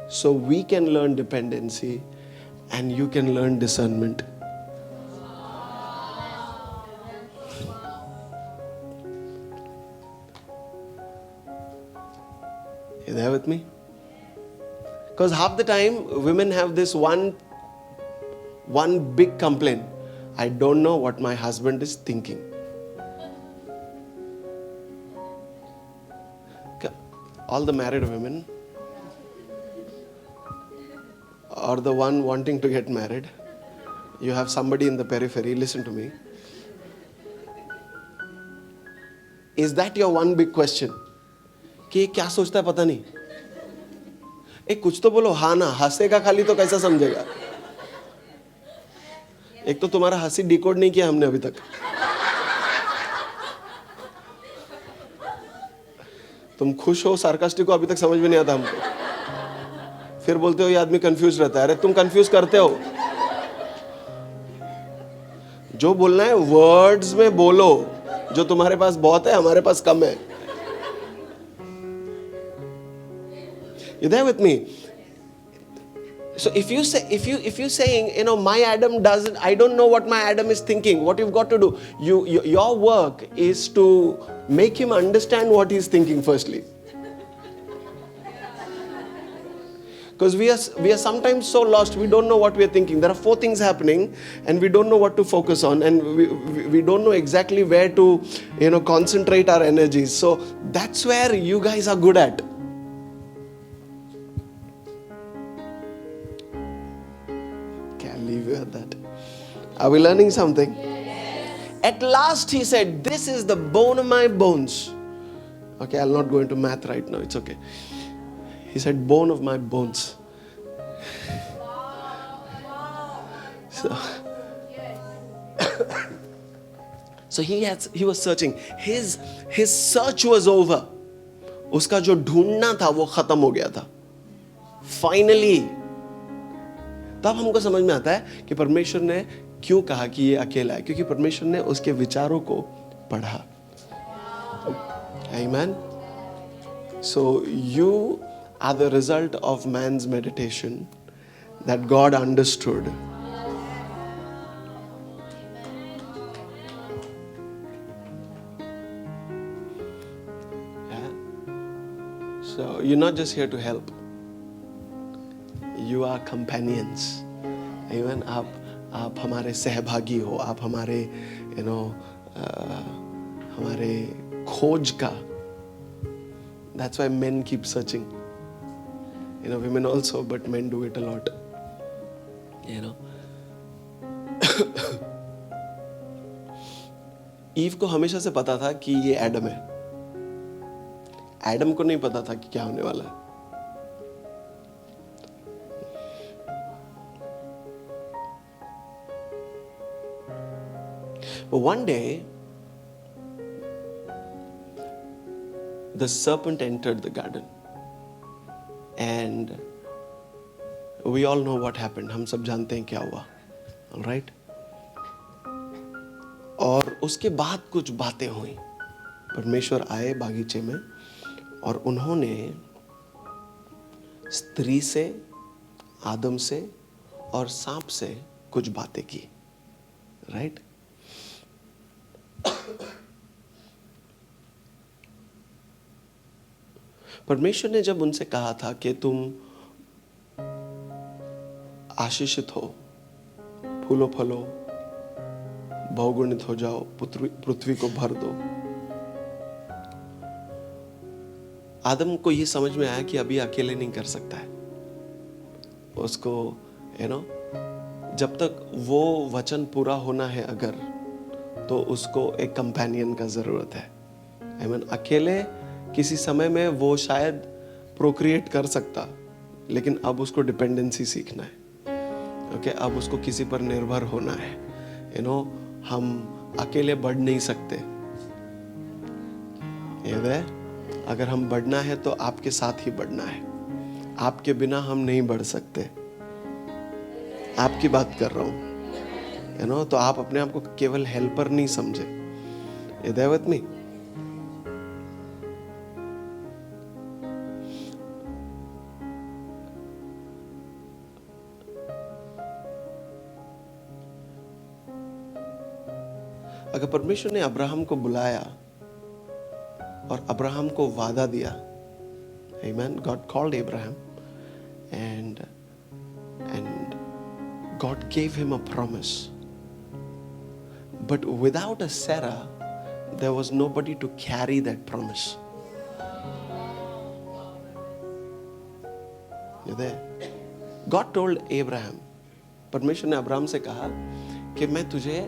so we can learn dependency and you can learn discernment. You there with me? Because half the time women have this one big complaint. I don't know what my husband is thinking. All the married women or the one wanting to get married, you have somebody in the periphery, listen to me. Is that your one big question? कि क्या सोचता है पता नहीं. एक कुछ तो बोलो, हाँ ना, हंसेगा खाली तो कैसा समझेगा. एक तो तुम्हारा हंसी डिकोड नहीं किया हमने अभी तक. तुम खुश हो, सार्कास्टिक को अभी तक समझ में नहीं आता हमको. फिर बोलते हो ये आदमी कंफ्यूज रहता है. अरे तुम कंफ्यूज करते हो. जो बोलना है वर्ड्स में बोलो. जो तुम्हारे पास बहुत है, हमारे पास कम है. You there with me? So if you saying, my Adam doesn't, I don't know what my Adam is thinking. What you've got to do, your work is to make him understand what he's thinking firstly. Because we are sometimes so lost, we don't know what we are thinking. There are 4 things happening and we don't know what to focus on, and we don't know exactly where to concentrate our energies. So that's where you guys are good at. Leave you at that. Are we learning something? Yes. At last he said, this is the bone of my bones. Okay, I'll not go into math right now. It's okay. He said, bone of my bones. So he was searching. His search was over. उसका जो ढूंढना था वो खत्म हो गया था. Finally. तब हमको समझ में आता है कि परमेश्वर ने क्यों कहा कि ये अकेला है, क्योंकि परमेश्वर ने उसके विचारों को पढ़ा. Amen. So you are the result of man's meditation that God understood. Yeah. So you're not just here to help. You are companions. Amen. आप हमारे सहभागी हो. आप हमारे हमारे खोज का. That's why men keep searching. Women also, but men do it a lot. Eve को हमेशा से पता था कि ये एडम है. एडम को नहीं पता था कि क्या होने वाला है. But one day, the serpent entered the garden. And we all know what happened. हम सब जानते हैं क्या हुआ. All right? और उसके बाद कुछ बातें हुई. परमेश्वर आए बागीचे में और उन्होंने स्त्री से, आदम से और सांप से कुछ बातें की. Right? परमेश्वर ने जब उनसे कहा था कि तुम आशीषित हो, फूलो फलो, बहुगुणित हो जाओ, पृथ्वी को भर दो. आदम को ये समझ में आया कि अभी अकेले नहीं कर सकता है. उसको जब तक वो वचन पूरा होना है अगर, तो उसको एक कंपेनियन का जरूरत है. अकेले किसी समय में वो शायद प्रोक्रिएट कर सकता, लेकिन अब उसको डिपेंडेंसी सीखना है. ओके, अब उसको किसी पर निर्भर होना है. हम अकेले बढ़ नहीं सकते. याद है, अगर हम बढ़ना है तो आपके साथ ही बढ़ना है, आपके बिना हम नहीं बढ़ सकते। आपकी बात कर रहा हूं, यू नो। तो आप अपने आप को केवल हेल्पर नहीं समझे। याद है विद मी? अगर परमेश्वर ने अब्राहम को बुलाया और अब्राहम को वादा दिया, amen, God called Abraham and God gave him a promise, but without a Sarah there was nobody to carry that promise. You there? God told Abraham, परमेश्वर ने अब्राहम से कहा कि मैं तुझे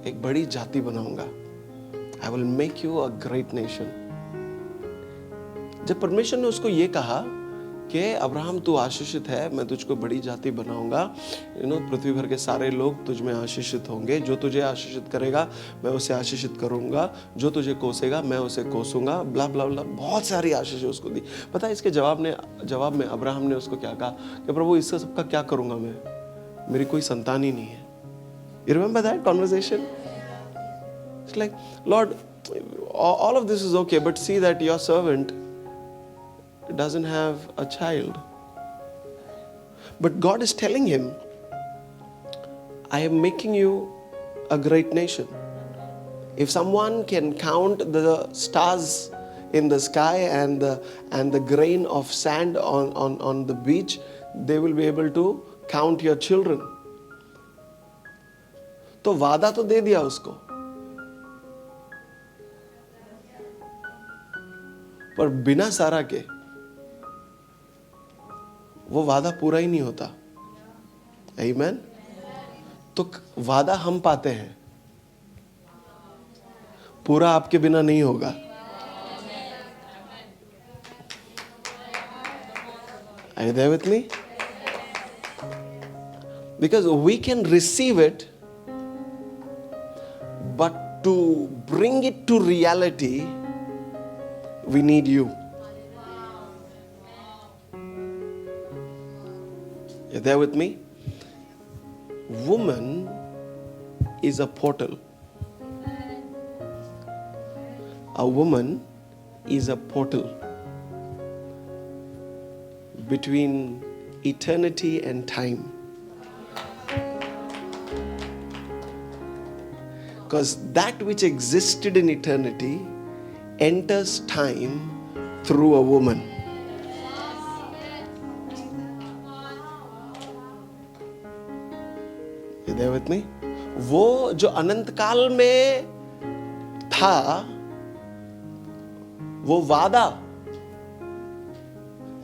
एक बड़ी जाति बनाऊंगा, I will make you a great nation. जब परमेश्वर ने उसको ये कहा कि अब्राहम तू आशीषित है, मैं तुझको बड़ी जाति बनाऊंगा, यू नो, पृथ्वी भर के सारे लोग तुझ में आशीषित होंगे, जो तुझे आशीषित करेगा मैं उसे आशीषित करूंगा, जो तुझे कोसेगा मैं उसे कोसूंगा, ब्ला ब्ला ब्ला, बहुत सारी आशीष उसको दी। पता है इसके जवाब में अब्राहम ने उसको क्या कहा कि प्रभु इसका सबका क्या करूंगा मैं, मेरी कोई संतान ही नहीं है। You remember that conversation? It's like, Lord, all of this is okay, but see that your servant doesn't have a child. But God is telling him, I am making you a great nation. If someone can count the stars in the sky and the grain of sand on the beach, they will be able to count your children. तो वादा तो दे दिया उसको, पर बिना सारा के वो वादा पूरा ही नहीं होता। आमीन। तो वादा हम पाते हैं, पूरा आपके बिना नहीं होगा। Are you there with me? Because we can receive it, but to bring it to reality, we need you. You're there with me? Woman is a portal. A woman is a portal between eternity and time. Because that which existed in eternity enters time through a woman. You there with me? वो जो अनंत काल में था, वो वादा,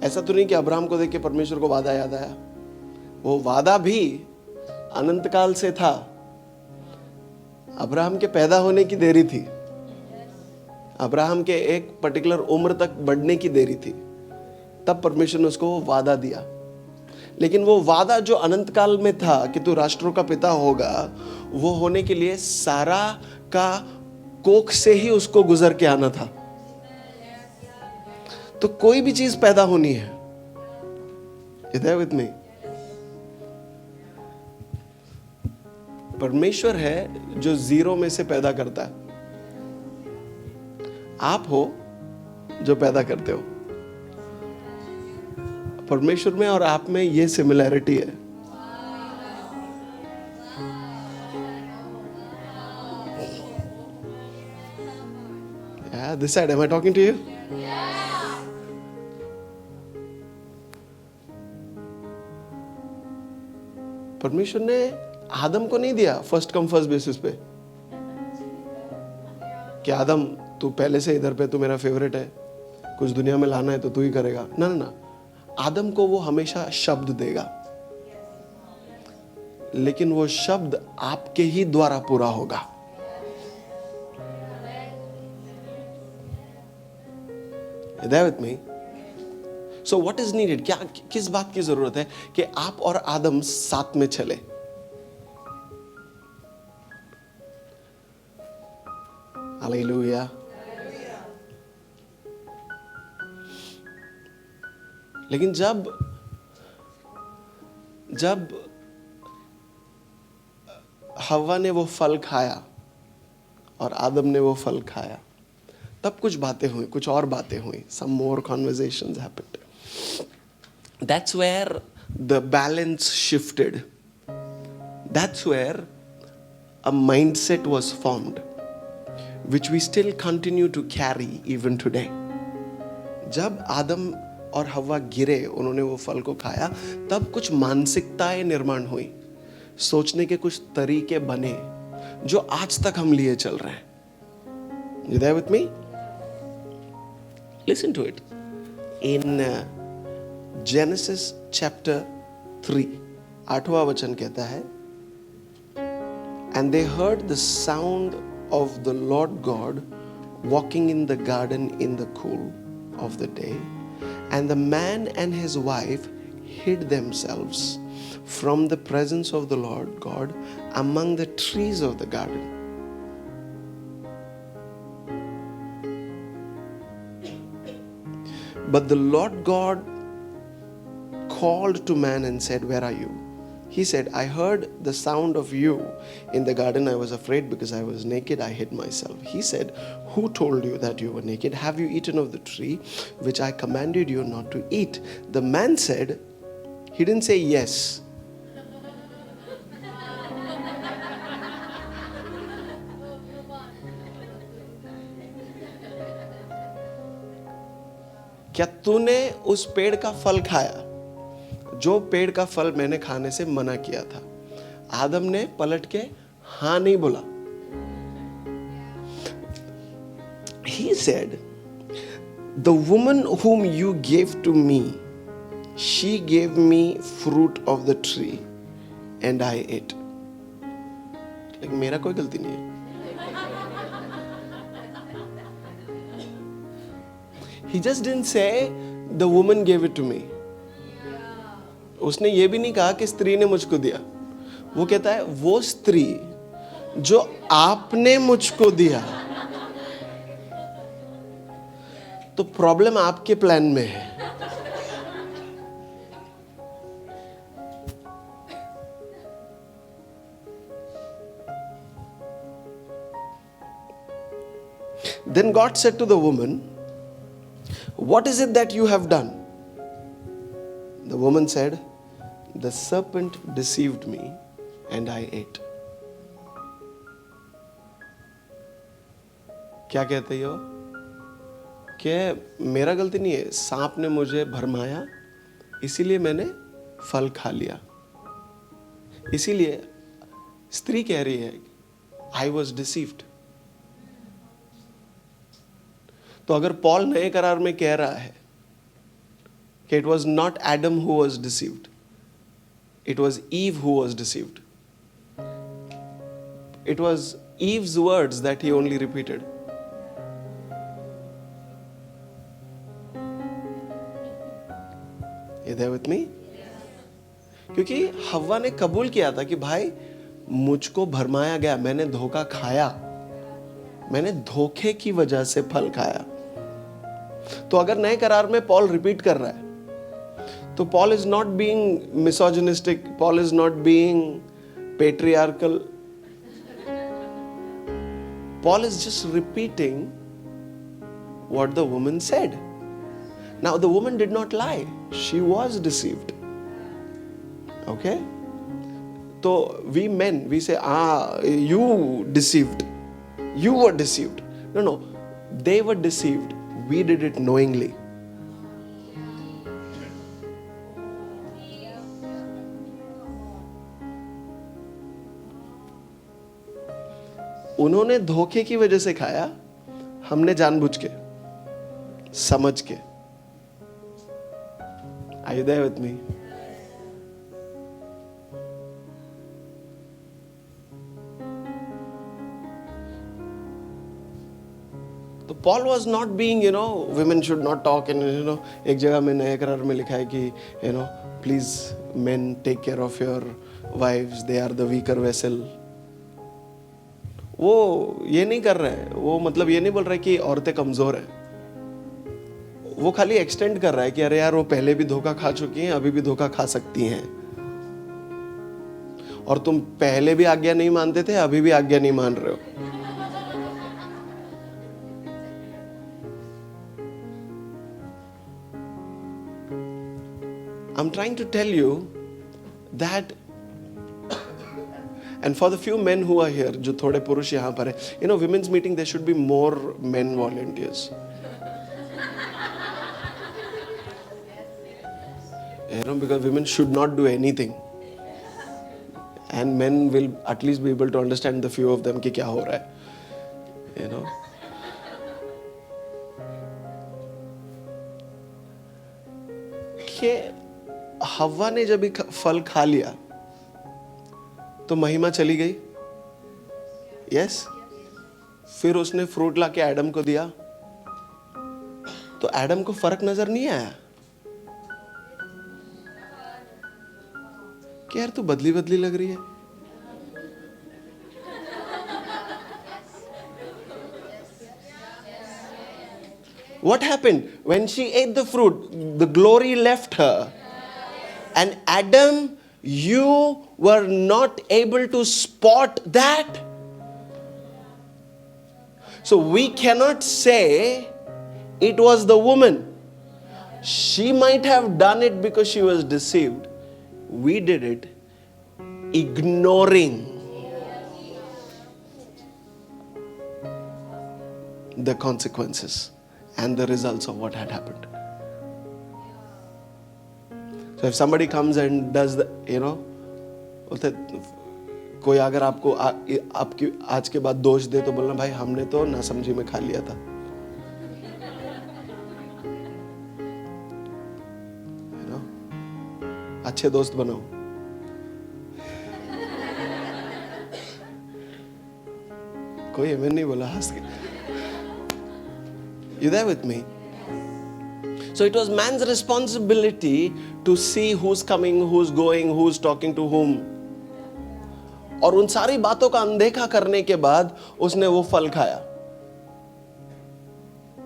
ऐसा तो नहीं कि अब्राहम को देख के परमेश्वर को वादा याद आया, वो वादा भी अनंत काल से था। अब्राहम के पैदा होने की देरी थी, अब्राहम के एक पर्टिकुलर उम्र तक बढ़ने की देरी थी, तब परमेश्वर ने उसको वादा दिया। लेकिन वो वादा जो अनंत काल में था कि तू राष्ट्रों का पिता होगा, वो होने के लिए सारा का कोख से ही उसको गुजर के आना था। तो कोई भी चीज पैदा होनी है, इधर विद मी, परमेश्वर है जो जीरो में से पैदा करता है। आप हो जो पैदा करते हो। परमेश्वर में और आप में ये सिमिलैरिटी है। Yeah, this side, am I talking to you? परमेश्वर ने आदम को नहीं दिया फर्स्ट कम फर्स्ट बेसिस पे कि आदम तू पहले से इधर पे, तू मेरा फेवरेट है, कुछ दुनिया में लाना है तो तू ही करेगा। ना ना ना, आदम को वो हमेशा शब्द देगा, लेकिन वो शब्द आपके ही द्वारा पूरा होगा। There with me? So what is needed? क्या किस बात की जरूरत है कि आप और आदम साथ में चले? Hallelujah. लेकिन जब हव्वा ने वो फल खाया और आदम ने वो फल खाया, तब कुछ बातें हुई, कुछ और बातें हुई. Some more conversations happened. That's where the balance shifted. That's where a mindset was formed, which we still continue to carry even today. जब आदम और हव्वा गिरे, उन्होंने वो फल को खाया, तब कुछ मानसिकताएं निर्माण हुई, सोचने के कुछ तरीके बने जो आज तक हम लिए चल रहे हैं. You there with me? Listen to it. In Genesis chapter 3, 8वां वचन कहता है, And they heard the sound of the Lord God walking in the garden in the cool of the day, and the man and his wife hid themselves from the presence of the Lord God among the trees of the garden. But the Lord God called to man and said, Where are you? He said, I heard the sound of you in the garden. I was afraid because I was naked. I hid myself. He said, Who told you that you were naked? Have you eaten of the tree which I commanded you not to eat? The man said, he didn't say yes. क्या तूने उस पेड़ का फल खाया जो पेड़ का फल मैंने खाने से मना किया था? आदम ने पलट के हाँ नहीं बोला. He said, The woman whom you gave to me, she gave me fruit of the tree and I ate. लेकिन मेरा कोई गलती नहीं है. He just didn't say the woman gave it to me. उसने ये भी नहीं कहा कि स्त्री ने मुझको दिया. वो कहता है वो स्त्री जो आपने मुझको दिया. तो प्रॉब्लम आपके प्लान में है. Then God said to the woman, What is it that you have done? The woman said, The serpent deceived me and I ate. क्या कहते हो? कि मेरा गलती नहीं है, सांप ने मुझे भरमाया, इसीलिए मैंने फल खा लिया. इसीलिए स्त्री कह रही है, I was deceived. तो अगर पॉल नए करार में कह रहा है कि it was not Adam who was deceived, it was Eve who was deceived. It was Eve's words that he only repeated. You there with me? क्योंकि हव्वा ने कबूल किया था कि भाई मुझको भरमाया गया, मैंने धोखा खाया, मैंने धोखे की वजह से फल खाया. तो अगर नए करार में पॉल रिपीट कर रहा है, तो Paul is not being misogynistic, Paul is not being patriarchal. Paul is just repeating what the woman said. Now the woman did not lie, she was deceived. Okay? So we men, we say, you deceived, you were deceived. No, they were deceived, we did it knowingly. उन्होंने धोखे की वजह से खाया, हमने जानबूझ के, समझ के. Are you there with me? तो Paul was not being, women should not talk, and एक जगह में नए करार में लिखा है कि please men take care of your wives, they are the weaker vessel. वो ये नहीं कर रहे हैं, वो मतलब ये नहीं बोल रहे कि औरतें कमजोर हैं. वो खाली एक्सटेंड कर रहा है कि अरे यार वो पहले भी धोखा खा चुकी हैं, अभी भी धोखा खा सकती हैं। और तुम पहले भी आज्ञा नहीं मानते थे, अभी भी आज्ञा नहीं मान रहे हो। I'm trying to tell you that, and for the few men who are here, जो थोड़े पुरुष यहाँ पर हैं, women's meeting there should be more men volunteers. Because women should not do anything, and men will at least be able to understand the few of them कि क्या हो रहा है, कि हव्वा ने जब फल खा लिया तो महिमा चली गई। यस, फिर उसने फ्रूट लाके एडम को दिया तो एडम को फर्क नजर नहीं आया कि यार तू बदली बदली लग रही है। What happened when she ate the fruit? The glory left her. And Adam, you were not able to spot that. So we cannot say it was the woman. She might have done it because she was deceived. We did it ignoring the consequences and the results of what had happened. So if somebody comes and does the, कोई अगर आपको आपकी आज के बाद दोष दे तो बोलना भाई हमने तो नासमझी में खा लिया था। अच्छे दोस्त बनाओ। कोई हमें नहीं बोला हंस के। You there with me? So it was man's responsibility to see who's coming, who's going, who's talking to whom. और उन सारी बातों का अनदेखा करने के बाद उसने वो फल खाया।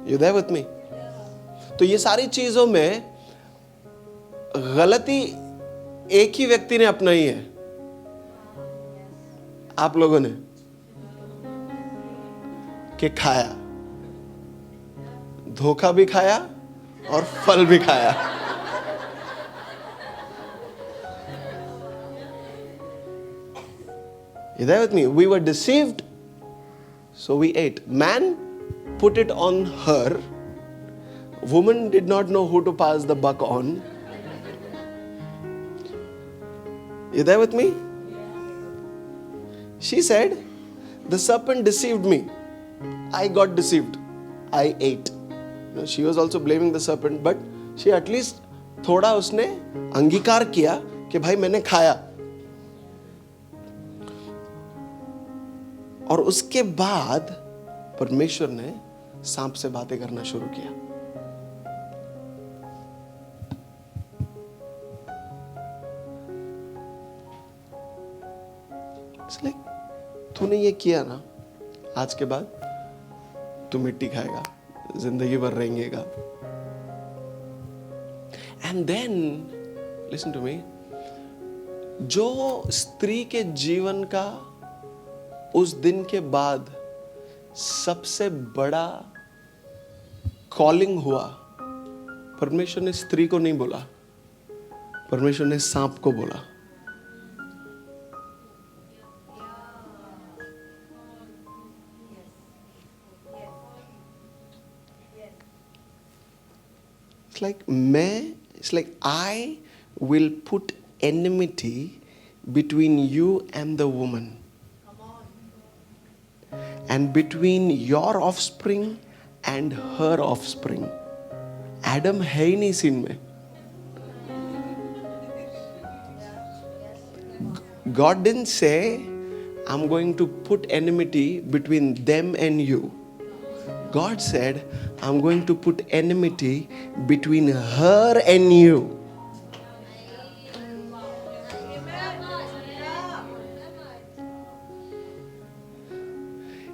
You there with me? तो ये सारी चीजों में गलती एक ही व्यक्ति ने अपनाई है, आप लोगों ने, कि खाया, धोखा भी खाया और फल भी खाया। You there with me? We were deceived, so we ate. Man put it on her. Woman did not know who to pass the buck on. You there with me? She said, the serpent deceived me. I got deceived. I ate. She was also blaming the serpent, but she at least थोड़ा उसने अंगीकार किया कि भाई मैंने खाया। और उसके बाद परमेश्वर ने सांप से बातें करना शुरू किया। इसलिए तूने ये किया ना, आज के बाद तू मिट्टी खाएगा, जिंदगी भर रहेंगेगा। And then listen to me, जो स्त्री के जीवन का उस दिन के बाद सबसे बड़ा कॉलिंग हुआ, परमेश्वर ने स्त्री को नहीं बोला, परमेश्वर ने सांप को बोला। It's like I will put enmity between you and the woman, and between your offspring and her offspring. Adam है ही नहीं सीन में। God didn't say, I'm going to put enmity between them and you. God said, I'm going to put enmity between her and you.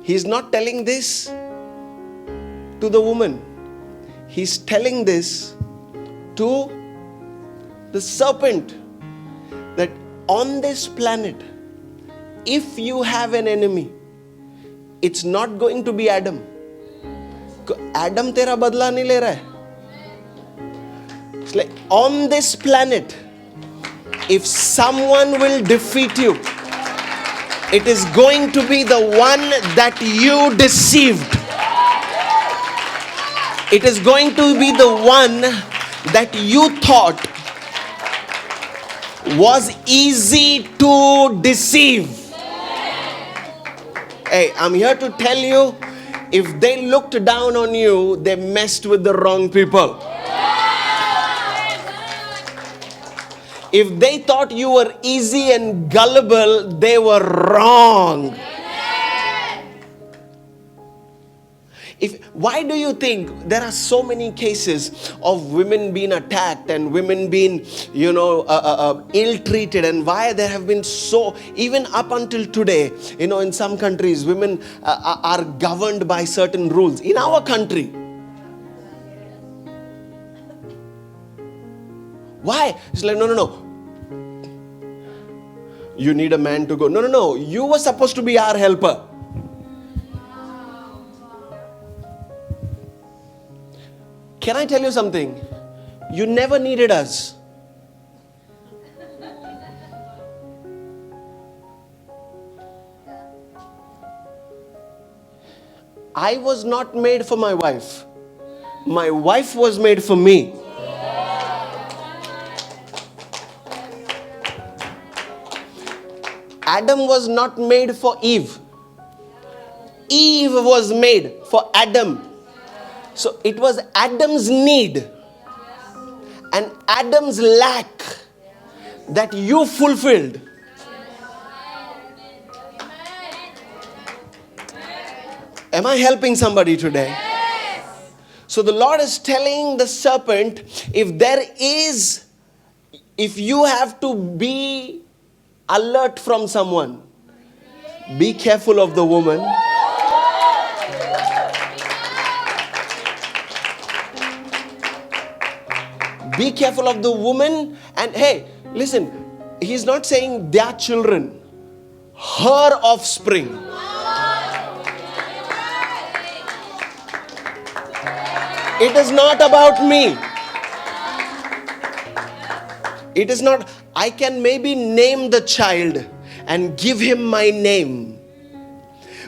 He's not telling this to the woman. he's telling this to the serpent that on this planet, if you have an enemy, it's not going to be Adam. Adam tera badla nahi le raha hai. It's like on this planet, if someone will defeat you, it is going to be the one that you deceived. It is going to be the one that you thought was easy to deceive. Hey, I'm here to tell you, if they looked down on you, they messed with the wrong people. If they thought you were easy and gullible, they were wrong. Why do you think there are so many cases of women being attacked and women being, ill-treated, and why there have been so, even up until today, in some countries, women are governed by certain rules. In our country, why? It's like, no. You need a man to go. No. You were supposed to be our helper. Can I tell you something? You never needed us. I was not made for my wife. My wife was made for me. Adam was not made for Eve. Eve was made for Adam. So it was Adam's need and Adam's lack that you fulfilled. Am I helping somebody today? So the Lord is telling the serpent, if you have to be alert from someone, be careful of the woman. Be careful of the woman. And hey, listen, he's not saying their children, her offspring. It is not about me. It is not, I can maybe name the child and give him my name.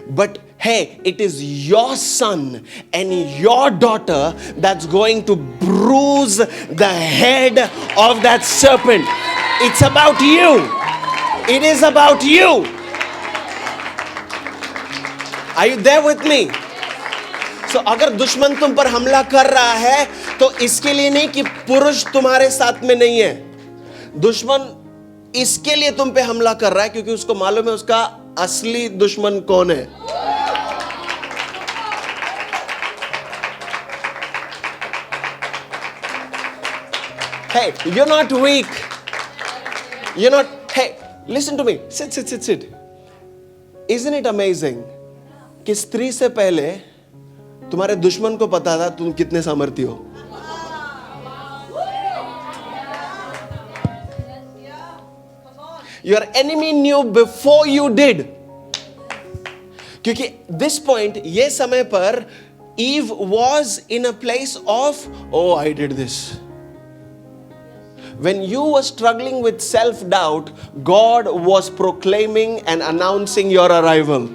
But hey, it is your son and your daughter that's going to bruise the head of that serpent. It's about you. It is about you. Are you there with me? So अगर दुश्मन तुम पर हमला कर रहा है तो इसके लिए नहीं कि पुरुष तुम्हारे साथ में नहीं है. दुश्मन इसके लिए तुम पे हमला कर रहा है क्योंकि उसको मालूम है उसका असली दुश्मन कौन है. Hey, you're not weak. You're not, hey, listen to me. Sit. Isn't it amazing कि स्त्री से पहले तुम्हारे दुश्मन को पता था तुम कितने सामर्थी हो. Your enemy knew before you did. क्योंकि this point, ये समय पर Eve was in a place of, oh, I did this. When you were struggling with self-doubt, God was proclaiming and announcing your arrival.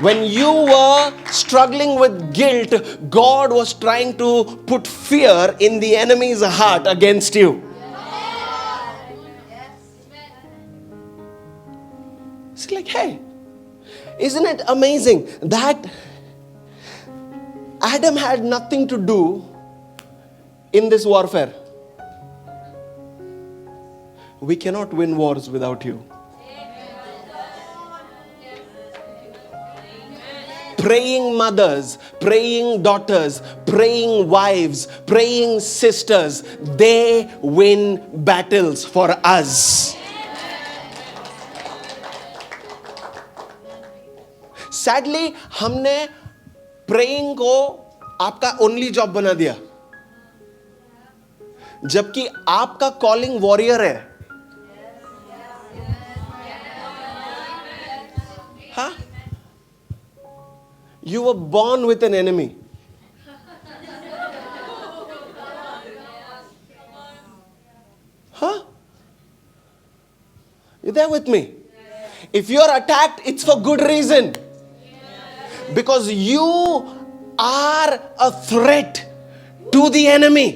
When you were struggling with guilt, God was trying to put fear in the enemy's heart against you. It's like, hey, isn't it amazing that Adam had nothing to do in this warfare? We cannot win wars without you. Praying mothers, praying daughters, praying wives, praying sisters, they win battles for us. Sadly हमने praying को आपका only job बना दिया, जबकि आपका calling warrior है. हाँ, you were born with an enemy. Huh? You there with me? If you're attacked, it's for good reason. Because you are a threat to the enemy.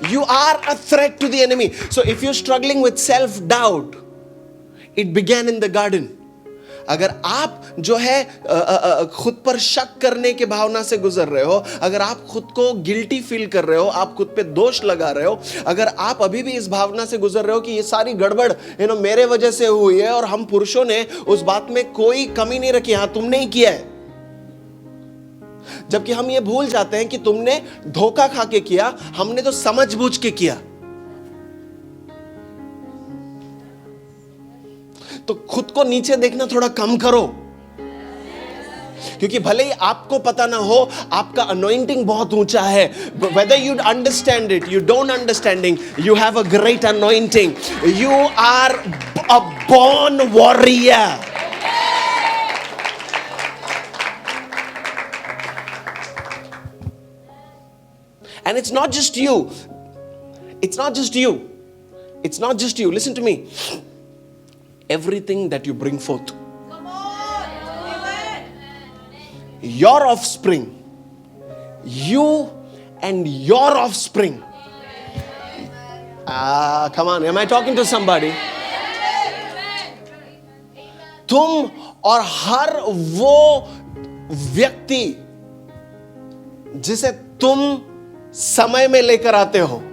You are a threat to the enemy. So if you're struggling with self-doubt, it began in the garden. अगर आप जो है खुद पर शक करने की भावना से गुजर रहे हो, अगर आप खुद को गिल्टी फील कर रहे हो, आप खुद पे दोष लगा रहे हो, अगर आप अभी भी इस भावना से गुजर रहे हो कि ये सारी गड़बड़ मेरे वजह से हुई है और हम पुरुषों ने उस बात में कोई कमी नहीं रखी, हाँ तुमने ही किया है, जबकि हम ये भूल जाते हैं कि तुमने धोखा खा के किया, हमने तो समझबूझ के किया. तो खुद को नीचे देखना थोड़ा कम करो, क्योंकि भले ही आपको पता ना हो आपका अनॉइंटिंग बहुत ऊंचा है. Whether you understand it, you don't understanding, you have a great anointing. You are a born warrior. And it's not just you. It's not just you. It's not just you. Listen to me. Everything that you bring forth, your offspring, you and your offspring. Come on, am I talking to somebody? तुम और हर वो व्यक्ति जिसे तुम समय में लेकर आते हो.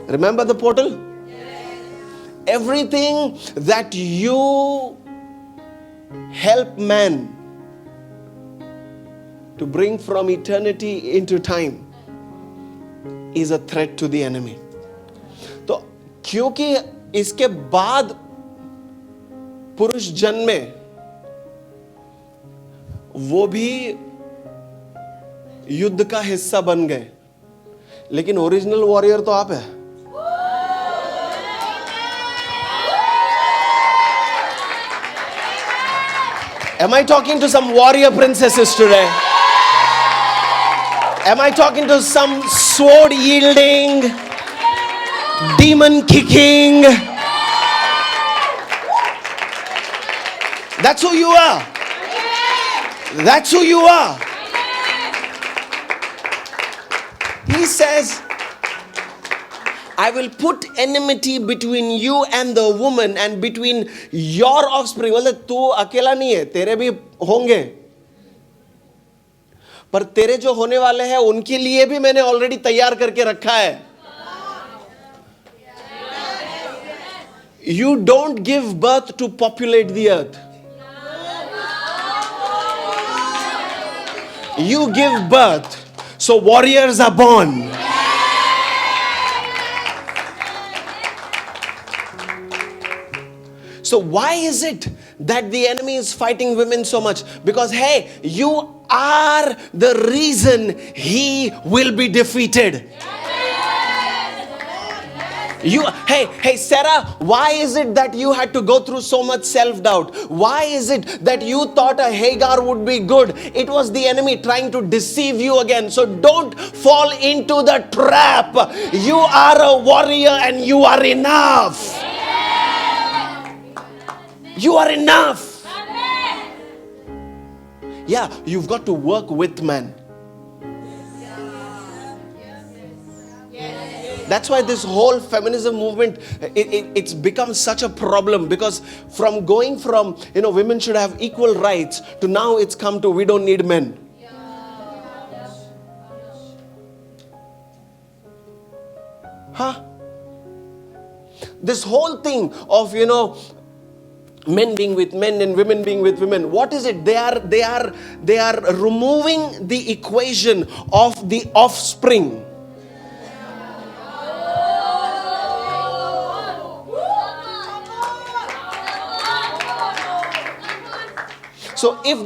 Remember the portal? Everything that you help man to bring from eternity into time is a threat to the enemy. तो क्योंकि इसके बाद पुरुष जन्मे, वो भी युद्ध का हिस्सा बन गए, लेकिन ओरिजिनल वॉरियर तो आप है. Am I talking to some warrior princesses today? Am I talking to some sword yielding, demon kicking? That's who you are. That's who you are. He says, I will put enmity between you and the woman and between your offspring. मतलब तू अकेला नहीं है, तेरे भी होंगे, पर तेरे जो होने वाले हैं उनके लिए भी मैंने ऑलरेडी तैयार करके रखा है. You don't give birth to populate the earth. You give birth so warriors are born. So why is it that the enemy is fighting women so much? Because hey, you are the reason he will be defeated. Hey Sarah, why is it that you had to go through so much self-doubt? Why is it that you thought a Hagar would be good? It was the enemy trying to deceive you again. So don't fall into the trap. You are a warrior and you are enough. You are enough. Yeah, you've got to work with men. That's why this whole feminism movement, it's become such a problem, because from going from, women should have equal rights to now it's come to we don't need men. Huh? This whole thing of, men being with men and women being with women, what is it? They are removing the equation of the offspring. So if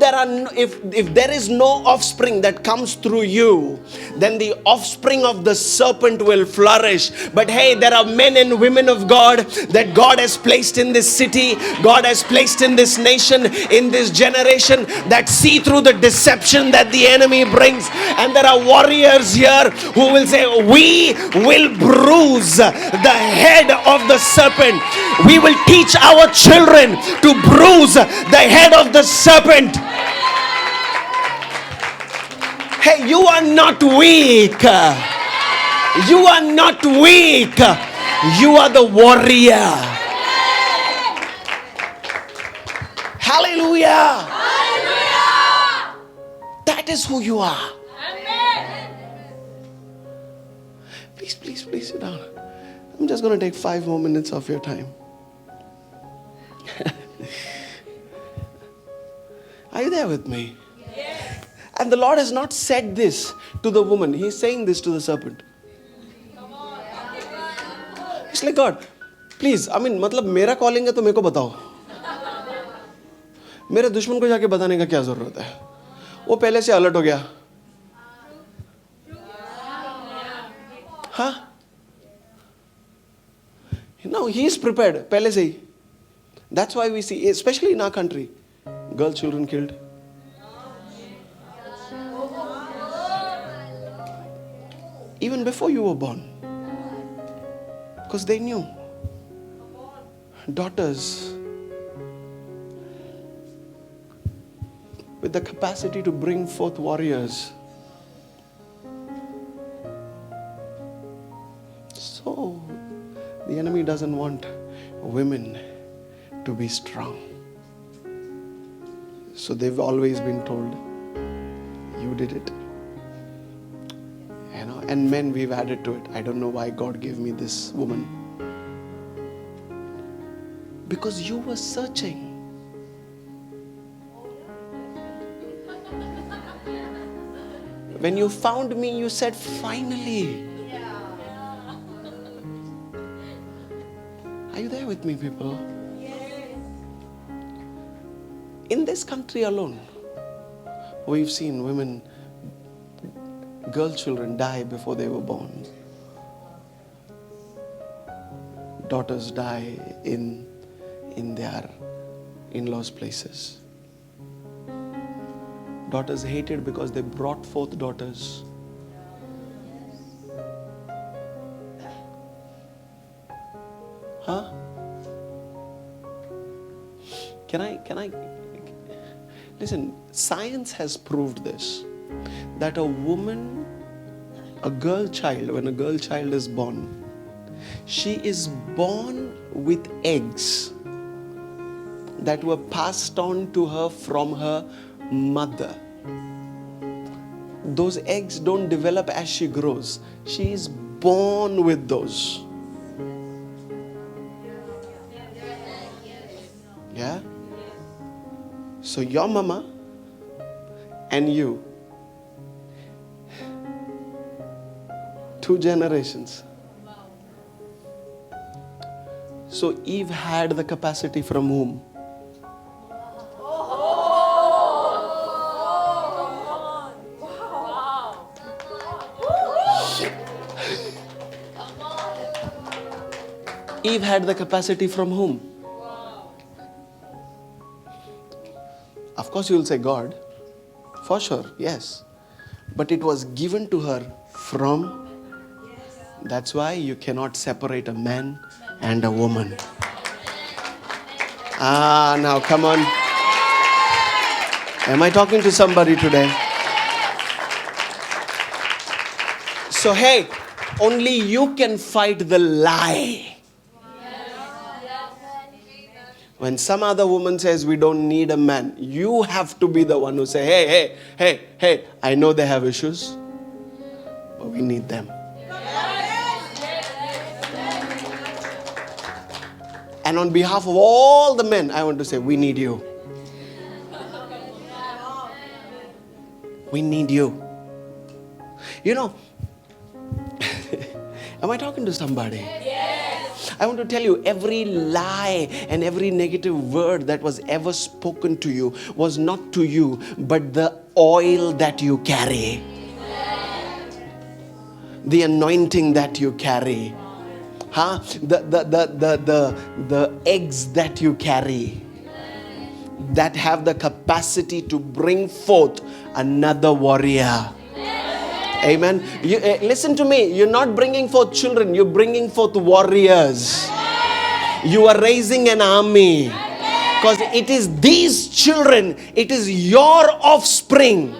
there is no offspring that comes through you, then the offspring of the serpent will flourish. But hey, there are men and women of God that God has placed in this city, God has placed in this nation, in this generation, that see through the deception that the enemy brings. And there are warriors here who will say, we will bruise the head of the serpent. We will teach our children to bruise the head of the serpent. Hey, you are not weak. You are not weak. You are the warrior. Hallelujah. Hallelujah. That is who you are. Please sit down. I'm just going to take 5 more minutes of your time. Are you there with me? Yes. And the Lord has not said this to the woman. He's saying this to the serpent. It's like, God, please, मतलब मेरा calling है तो मेरे को बताओ. मेरे दुश्मन को जाके बताने का क्या जरूरत है? वो पहले से अलर्ट हो गया. हाँ? No, he is prepared पहले से ही. That's why we see, especially in our country, girl children killed. Even before you were born. Because they knew. Daughters with the capacity to bring forth warriors. So, the enemy doesn't want women to be strong. So they've always been told, you did it. And men, we've added to it. I don't know why God gave me this woman. Because you were searching. When you found me, you said, finally. Are you there with me, people? In this country alone, we've seen women, girl children die before they were born. Daughters die in their in-laws' places. Daughters hated because they brought forth daughters. Huh? Can I listen, science has proved this, that a girl child, when a girl child is born, she is born with eggs that were passed on to her from her mother. Those eggs don't develop as she grows. She is born with those. Yeah? So your mama and you, 2 generations. So Eve had the capacity from whom? Eve had the capacity from whom? Of course you will say God. For sure, yes. But it was given to her from. That's why you cannot separate a man and a woman. Now come on. Am I talking to somebody today? So hey, only you can fight the lie. When some other woman says we don't need a man, you have to be the one who say, hey, I know they have issues, but we need them. And on behalf of all the men, I want to say, we need you. We need you. You know, am I talking to somebody? Yes. I want to tell you, every lie and every negative word that was ever spoken to you was not to you, but the oil that you carry. The anointing that you carry. The eggs that you carry that have the capacity to bring forth another warrior. Amen. Listen to me. You're not bringing forth children. You're bringing forth warriors. You are raising an army. Because it is these children. It is your offspring.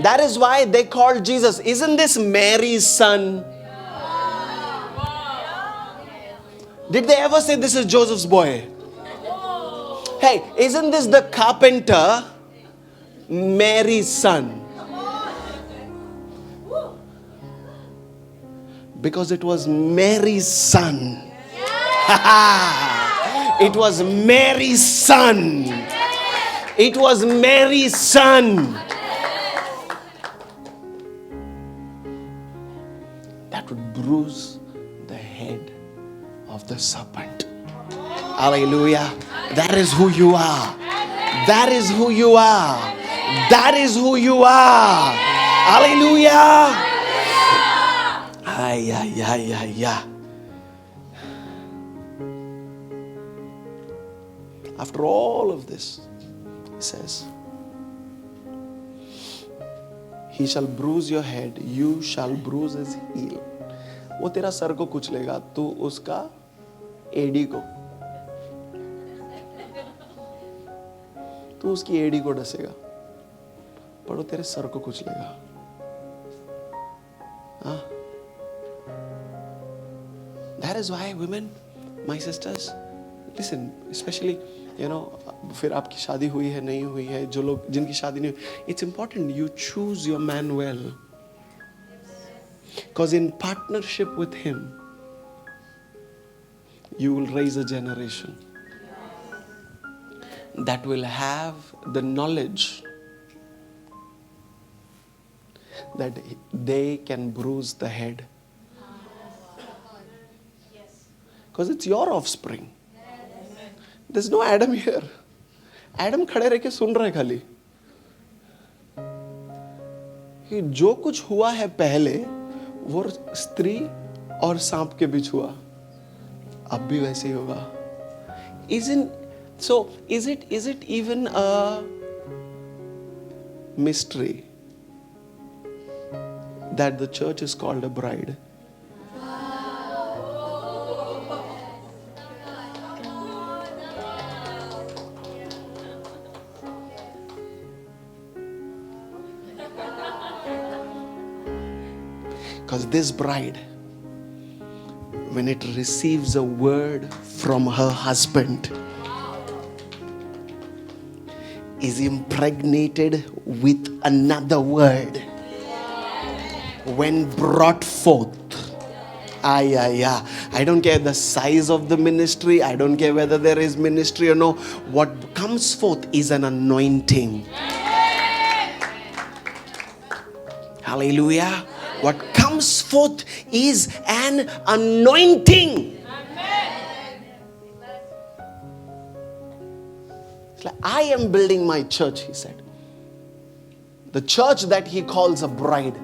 That is why they called Jesus. Isn't this Mary's son? Did they ever say this is Joseph's boy? Hey, isn't this the carpenter, Mary's son? Because it was Mary's son. It was Mary's son. It was Mary's son. That would bruise the head of the serpent. Hallelujah. That is who you are. That is who you are. That is who you are. Hallelujah. Ay, ay, ay, ay, ay. After all of this, he says, he shall bruise your head, you shall bruise his heel. वो तेरा sir को कुचलेगा, तू उसका एड़ी को, तू उसकी एड़ी को डसेगा, पर वो तेरे सर को कुचलेगा. That is why women, my sisters, listen, especially, you know, फिर आपकी शादी हुई है नहीं हुई है, जो लोग जिनकी शादी नहीं हुई, it's important you choose your man well, because in partnership with him you will raise a generation that will have the knowledge that they can bruise the head, because it's your offspring. There's no Adam here. Adam खड़े रह के सुन रहा है खाली कि जो कुछ हुआ है पहले वो स्त्री और सांप के बीच हुआ, अब भी वैसे ही होगा. Is it even a mystery that the church is called a bride? Because this bride, when it receives a word from her husband, is impregnated with another word. When brought forth, I don't care the size of the ministry, I don't care whether there is ministry or no, what comes forth is an anointing. Hallelujah. What comes forth is an anointing. It's like, I am building my church, he said. The church that he calls a bride.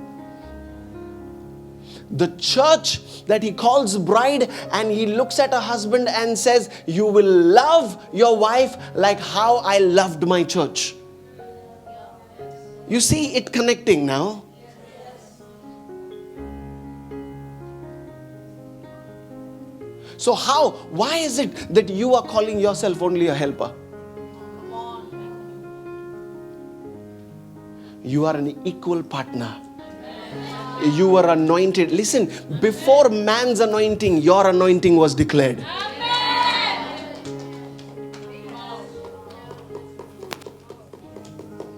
The church that he calls bride, and he looks at a husband and says, you will love your wife like how I loved my church. You see it connecting now? So why is it that you are calling yourself only a helper? You are an equal partner. You are anointed. Listen, before man's anointing, your anointing was declared.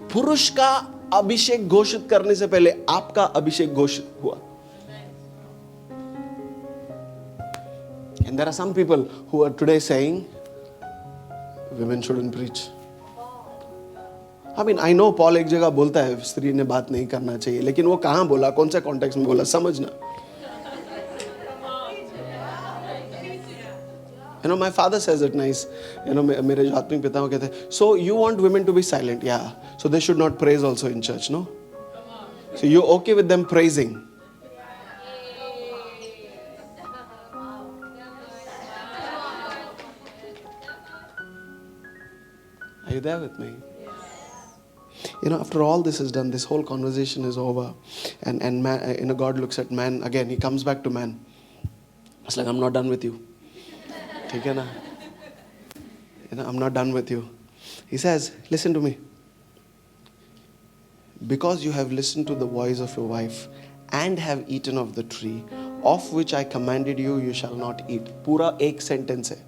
पुरुष का अभिषेक घोषित करने से पहले आपका अभिषेक घोषित हुआ. And there are some people who are today saying women shouldn't preach. I mean, I know Paul एक जगह बोलता है स्त्री ने बात नहीं करना चाहिए, लेकिन वो कहाँ बोला, कौन सा कॉन्टेक्स्ट में बोला, समझना. You know, my father says it nice. You know, मेरे जो आत्मिक पिता वो कहते हैं, so you want women to be silent? Yeah. So they should not praise also in church, no? So you're okay with them praising? Are you there with me? You know, after all this is done, this whole conversation is over, and man, you know, God looks at man again. He comes back to man. It's like, I'm not done with you. ठीक है ना? You know, I'm not done with you. He says, listen to me. Because you have listened to the voice of your wife and have eaten of the tree of which I commanded you, you shall not eat. पूरा एक sentence है.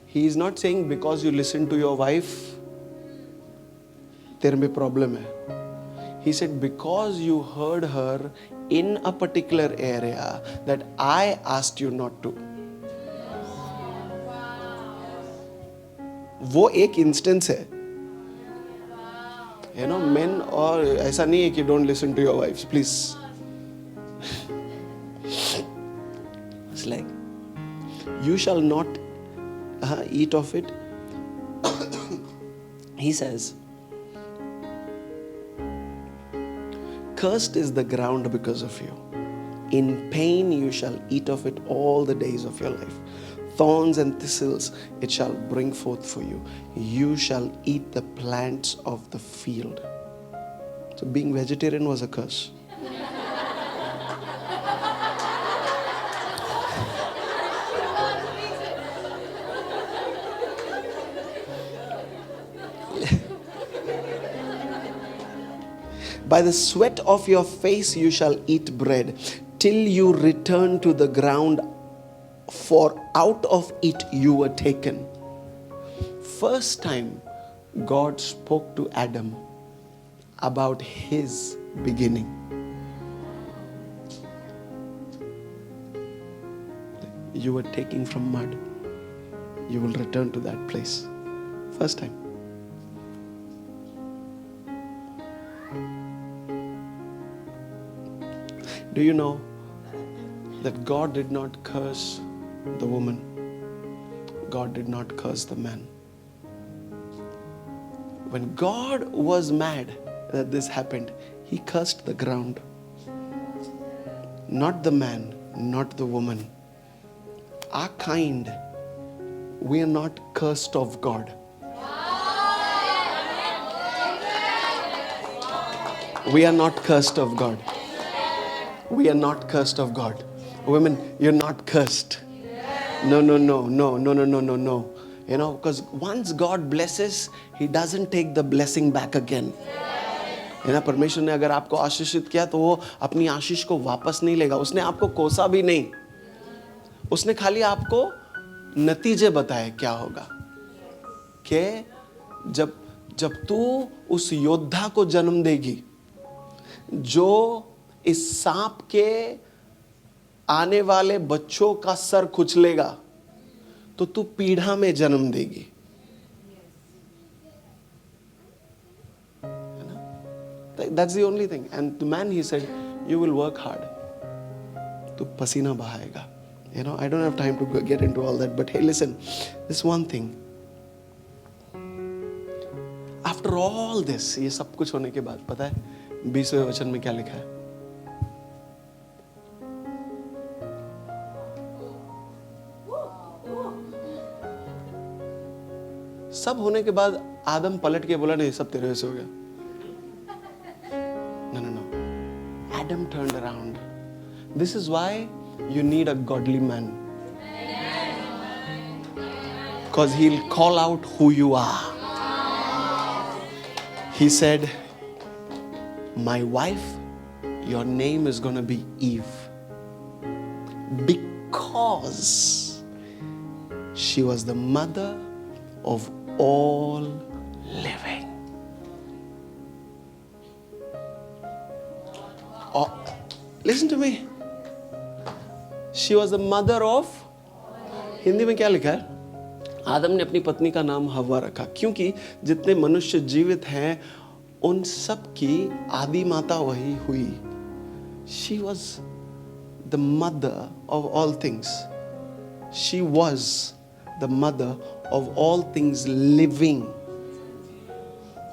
He is not saying because you listen to your wife, तेरे में problem है. He said because you heard her in a particular area that I asked you not to. वो एक instance है. You know, men, और ऐसा नहीं है कि don't listen to your wives, please. It's like, you shall not eat of it. He says, cursed is the ground because of you. In pain you shall eat of it all the days of your life. Thorns and thistles it shall bring forth for you. You shall eat the plants of the field. So being vegetarian was a curse. By the sweat of your face you shall eat bread, till you return to the ground, for out of it you were taken. First time God spoke to Adam about his beginning. You were taken from mud. You will return to that place. First time. Do you know that God did not curse the woman? God did not curse the man. When God was mad that this happened, He cursed the ground. Not the man, not the woman. Our kind, we are not cursed of God. We are not cursed of God. We are not cursed of God. Women, you're not cursed. No. You know, because once God blesses, He doesn't take the blessing back again. है ना, परमेश्वर ने अगर आपको आशीषित किया तो वो अपनी आशीष को वापस नहीं लेगा. उसने आपको कोसा भी नहीं. उसने खाली आपको नतीजे बताए क्या होगा. कि जब तू उस योद्धा को जन्म देगी जो इस सांप के आने वाले बच्चों का सर कुचलेगा, तो तू पीढ़ा में जन्म देगी. That's the only thing. And the man, he said, you will work hard. तू पसीना बहाएगा. You know, I don't have time to get into all that, but hey, listen, this one thing. After all this, ये सब कुछ होने के बाद, पता है 20वें वचन में क्या लिखा है? सब होने के बाद आदम पलट के बोला नहीं, सब तेरे से हो गया. No. Adam turned around. This is why you need a godly man. Because he'll call out who you are. He said, my wife, your name is going to be Eve. Because she was the mother of all living. Oh, listen to me. She was the mother of. Hindi में क्या लिखा है? आदम ने अपनी पत्नी का नाम हव्वा रखा, क्योंकि जितने मनुष्य जीवित हैं उन सब की आदि माता वही हुई. She was the mother of all things. She was the mother of all things living.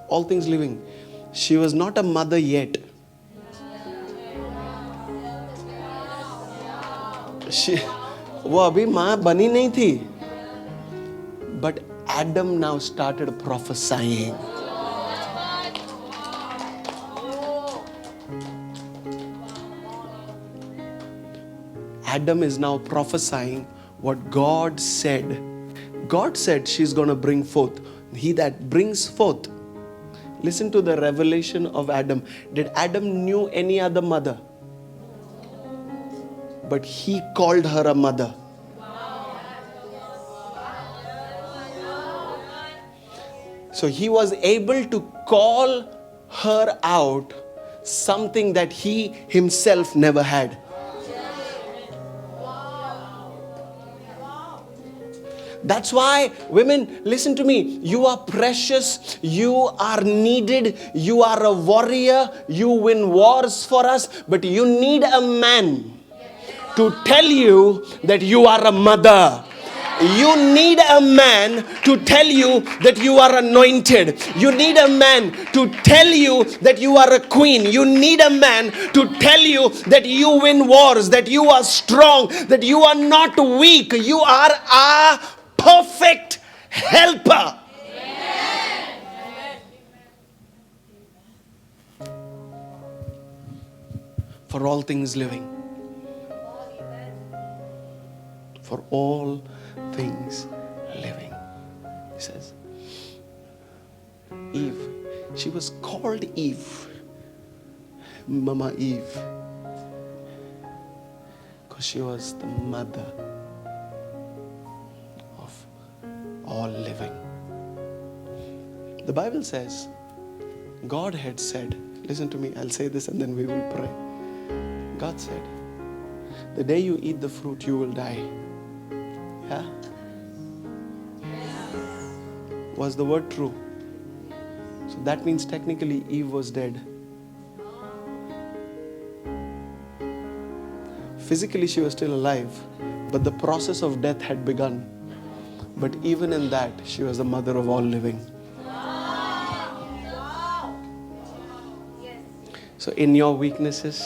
All things living. She was not a mother yet. वो अभी माँ बनी नहीं थी. But Adam now started prophesying. Adam is now prophesying what God said. God said she's going to bring forth. He that brings forth. Listen to the revelation of Adam. Did Adam knew any other mother? But he called her a mother. So he was able to call her out something that he himself never had. That's why, women, listen to me. You are precious. You are needed. You are a warrior. You win wars for us. But you need a man to tell you that you are a mother. You need a man to tell you that you are anointed. You need a man to tell you that you are a queen. You need a man to tell you that you win wars, that you are strong, that you are not weak. You are a perfect helper. For all things living. For all things living. He says, Eve. She was called Eve. Mama Eve. Because she was the mother of all living. The Bible says, God had said, listen to me, I'll say this and then we will pray. God said, the day you eat the fruit, you will die. Yeah? Was the word true? So that means technically Eve was dead. Physically she was still alive, but the process of death had begun. But even in that, she was the mother of all living. So in your weaknesses,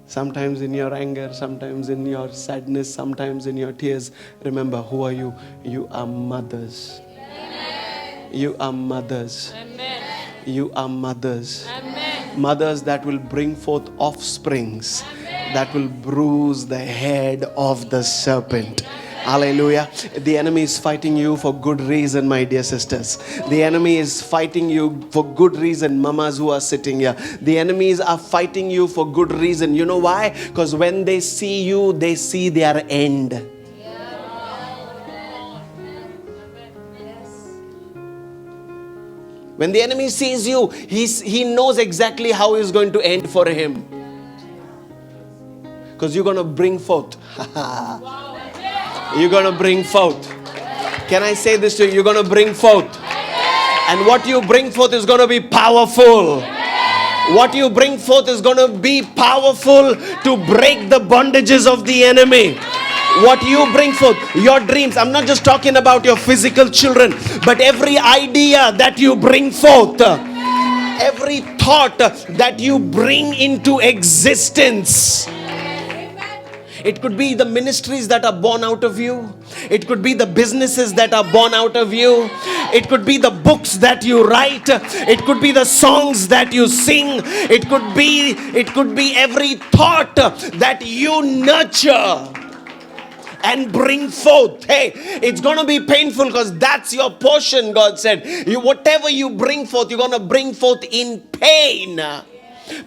sometimes in your anger, sometimes in your sadness, sometimes in your tears, remember, who are you? You are mothers. Amen. You are mothers. Amen. You are mothers. Amen. Mothers that will bring forth offsprings. Amen. That will bruise the head of the serpent. Hallelujah. The enemy is fighting you for good reason, my dear sisters. The enemy is fighting you for good reason, mamas who are sitting here. The enemies are fighting you for good reason. You know why? Because when they see you, they see their end. When the enemy sees you, he knows exactly how it's going to end for him. Because you're going to bring forth. You're going to bring forth. Can I say this to you? You're going to bring forth. And what you bring forth is going to be powerful. What you bring forth is going to be powerful to break the bondages of the enemy. What you bring forth, your dreams. I'm not just talking about your physical children, but every idea that you bring forth, every thought that you bring into existence. It could be the ministries that are born out of you. It could be the businesses that are born out of you. It could be the books that you write. It could be the songs that you sing. It could be every thought that you nurture and bring forth. Hey, it's going to be painful because that's your portion, God said. Whatever you bring forth, you're going to bring forth in pain.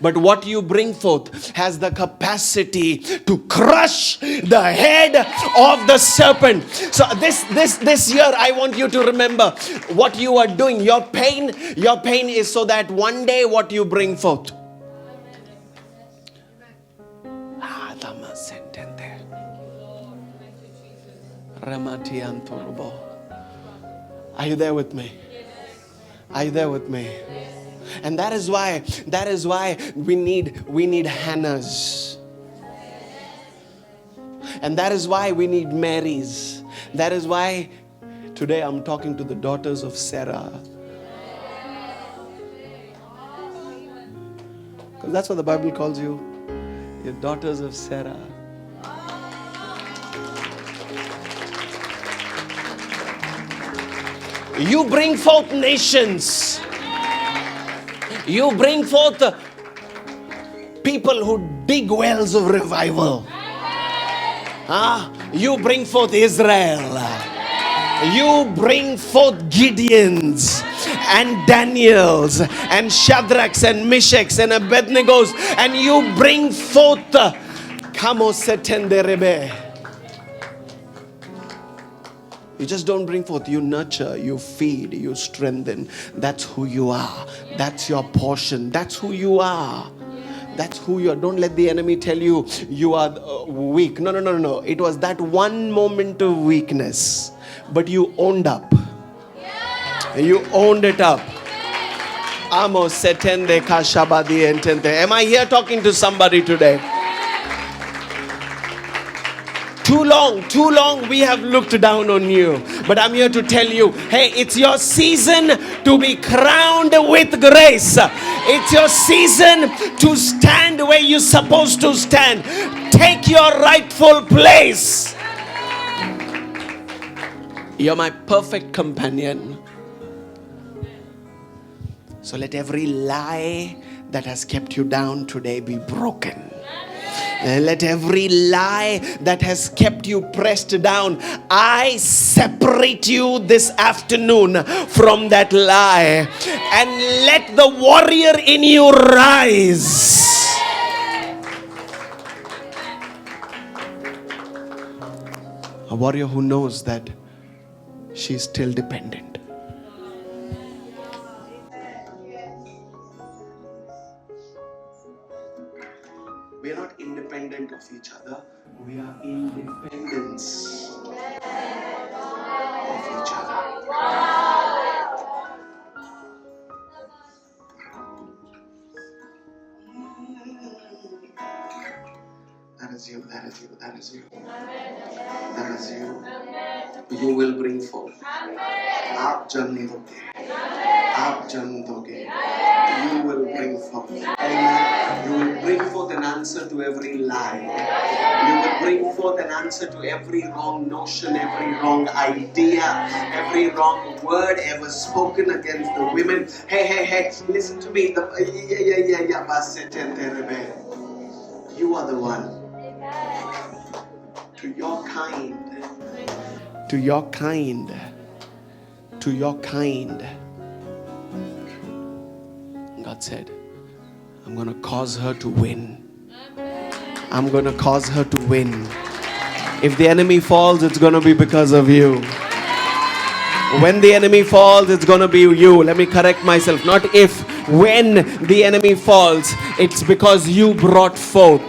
But what you bring forth has the capacity to crush the head of the serpent. So this year, I want you to remember what you are doing. Your pain is so that one day what you bring forth. Are you there with me? Are you there with me? And that is why we need Hannahs. And that is why we need Marys. That is why today I'm talking to the daughters of Sarah. Because that's what the Bible calls you. You're daughters of Sarah. You bring forth nations. You bring forth people who dig wells of revival. You bring forth Israel. You bring forth Gideons and Daniels and Shadrachs and Meshachs and Abednegos, and you bring forth Kamosetenderebe. You just don't bring forth, you nurture, you feed, you strengthen. That's who you are. That's your portion. That's who you are. That's who you are. Don't let the enemy tell you you are weak. No. It was that one moment of weakness, but you owned up. You owned it up. Am I here talking to somebody today? Too long we have looked down on you. But I'm here to tell you, hey, it's your season to be crowned with grace. It's your season to stand where you're supposed to stand. Take your rightful place. You're my perfect companion. So let every lie that has kept you down today be broken. Let every lie that has kept you pressed down, I separate you this afternoon from that lie. And let the warrior in you rise. A warrior who knows that she's still dependent. We are not independent of each other. We are independence of each other. That is you. That is you. That is you. That is you. You will bring forth. आप जन्म दोगे. आप जन्म दोगे. You will bring forth. Amen. You will bring forth an answer to every lie. You will bring forth an answer to every wrong notion, every wrong idea, every wrong word ever spoken against the women. Hey, listen to me. You are the one. To your kind. To your kind. To your kind. God said, I'm going to cause her to win. I'm going to cause her to win. If the enemy falls, it's going to be because of you. When the enemy falls, it's going to be you. Let me correct myself. Not if. When the enemy falls, it's because you brought forth.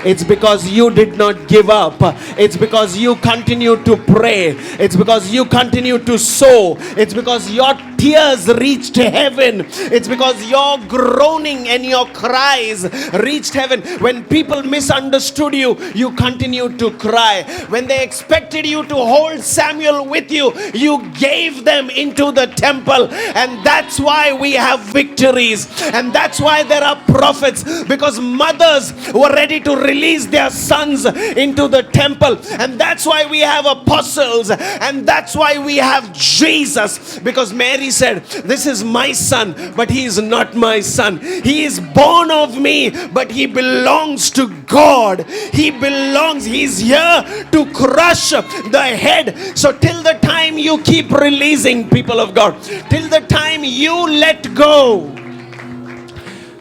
It's because you did not give up. It's because you continued to pray. It's because you continued to sow. It's because your tears reached heaven. It's because your groaning and your cries reached heaven. When people misunderstood you, you continued to cry. When they expected you to hold Samuel with you, you gave them into the temple. And that's why we have victories. And that's why there are prophets, because mothers were ready to release their sons into the temple. And that's why we have apostles. And that's why we have Jesus, because Mary said, this is my son, but he is not my son. He is born of me, but he belongs to God. He's here to crush the head. So till the time you keep releasing, people of God, till the time you let go,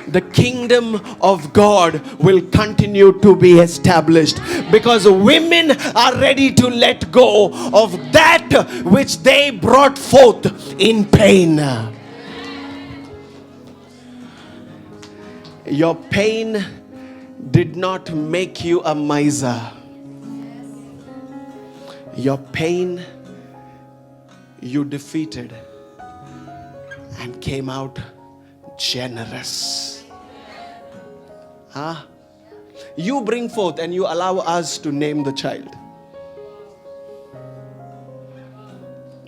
the kingdom of God will continue to be established, because women are ready to let go of that which they brought forth in pain. Your pain did not make you a miser. Your pain you defeated and came out generous. You bring forth and you allow us to name the child.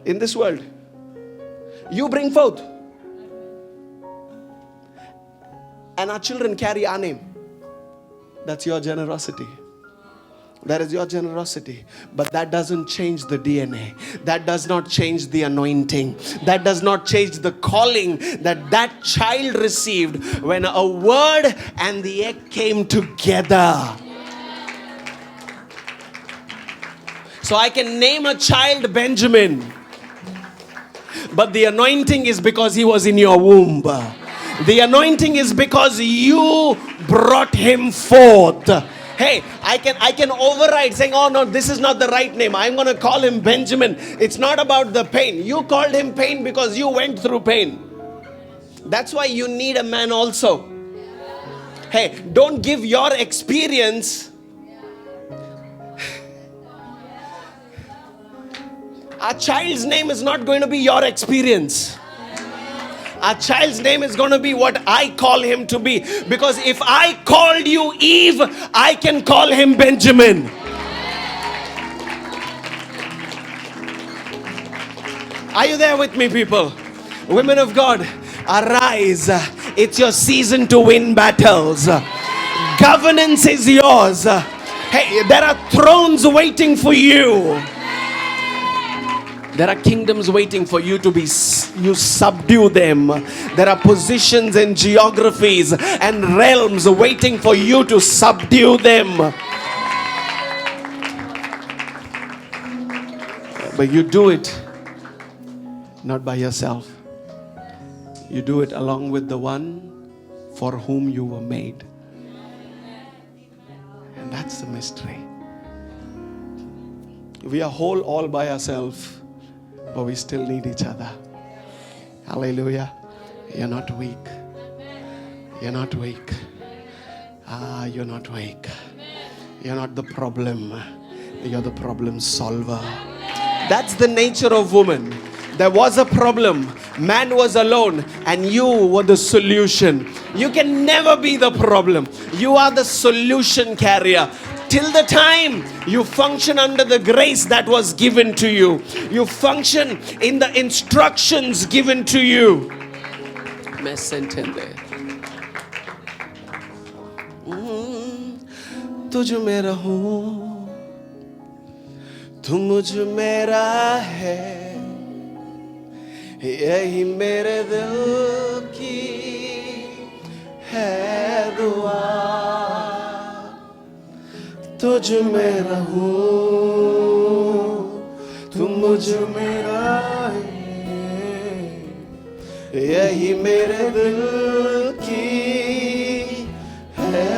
In this world, you bring forth. And our children carry our name. That's your generosity. That is your generosity. But that doesn't change the DNA. That does not change the anointing. That does not change the calling that child received when a word and the egg came together. So I can name a child Benjamin, but the anointing is because he was in your womb. The anointing is because you brought him forth. Hey, I can override saying, oh no, this is not the right name. I'm going to call him Benjamin. It's not about the pain. You called him pain because you went through pain. That's why you need a man also. Hey, don't give your experience. Our child's name is not going to be your experience. Our child's name is going to be what I call him to be. Because if I called you Eve, I can call him Benjamin. Are you there with me, people? Women of God, arise. It's your season to win battles. Governance is yours. Hey, there are thrones waiting for you. There are kingdoms waiting for you to be, you subdue them. There are positions and geographies and realms waiting for you to subdue them. But you do it not by yourself. You do it along with the one for whom you were made. And that's the mystery. We are whole all by ourselves, but we still need each other. Hallelujah. You're not weak. You're not weak. You're not weak. You're not the problem. You're the problem solver. That's the nature of woman. There was a problem. Man was alone and you were the solution. You can never be the problem. You are the solution carrier. Till the time you function under the grace that was given to you. You function in the instructions given to you. Me se entiende. तुझ में रहूं, तू मुझ में रहे, यही मेरे दिल की है दुआ. तुझ में रहूं, तू मुझ में रहे, यही मेरे दिल की है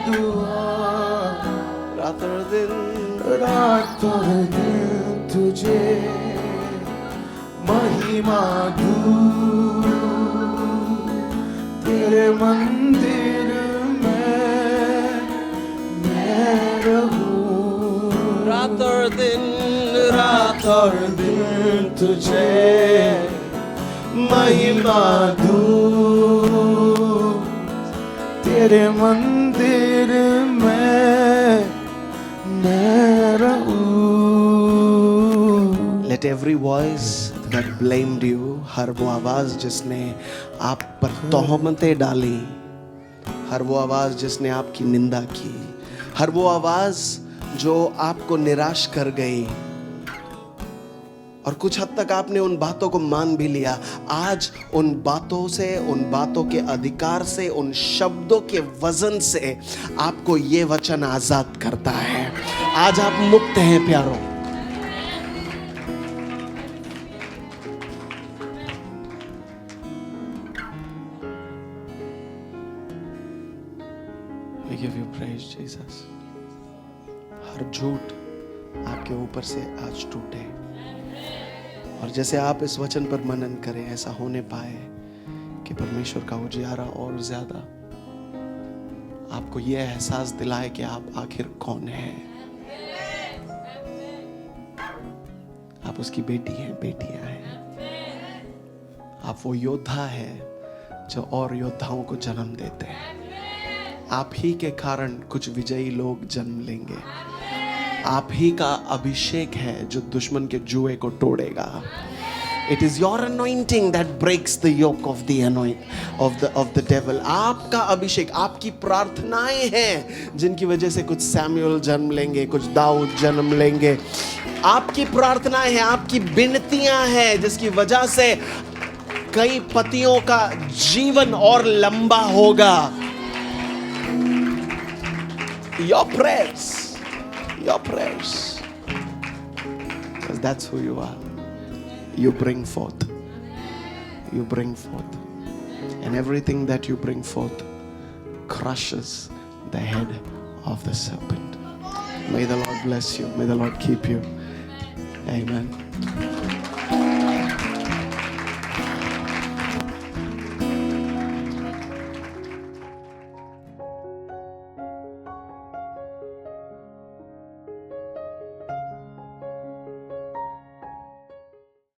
दुआ. रात और दिन तुझे महिमा दूं, तेरे मंदिर में मैं रहूं. रात और दिन तुझे महिमा दूं, तेरे मंदिर में मैं रहूं. Let every voice that blamed you, हर वो आवाज जिसने आप पर तोहमतें डाली, हर वो आवाज जिसने आपकी निंदा की, हर वो आवाज जो आपको निराश कर गई, और कुछ हद तक आपने उन बातों को मान भी लिया, आज उन बातों से, उन बातों के अधिकार से, उन शब्दों के वजन से आपको ये वचन आजाद करता है. आज आप मुक्त हैं प्यारों. We give you praise, Jesus. हर झूठ आपके ऊपर से आज टूटे, और जैसे आप इस वचन पर मनन करें, ऐसा होने पाए कि परमेश्वर का उजियारा और ज्यादा आपको यह एहसास दिलाए कि आप आखिर कौन हैं. आप उसकी बेटी हैं, बेटियां हैं. आप वो योद्धा हैं जो और योद्धाओं को जन्म देते हैं. आप ही के कारण कुछ विजयी लोग जन्म लेंगे। आप ही का अभिषेक है जो दुश्मन के जुए को तोड़ेगा। It is your anointing that breaks the yoke of the devil. आपका अभिषेक, आपकी प्रार्थनाएं हैं जिनकी वजह से कुछ सैमुअल जन्म लेंगे, कुछ दाऊद जन्म लेंगे। आपकी प्रार्थनाएं हैं, आपकी विनतियां हैं जिसकी वजह से कई पतियों का जीवन और लंबा होगा। Your prayers, because that's who you are. You bring forth, and everything that you bring forth crushes the head of the serpent. May the Lord bless you. May the Lord keep you. Amen.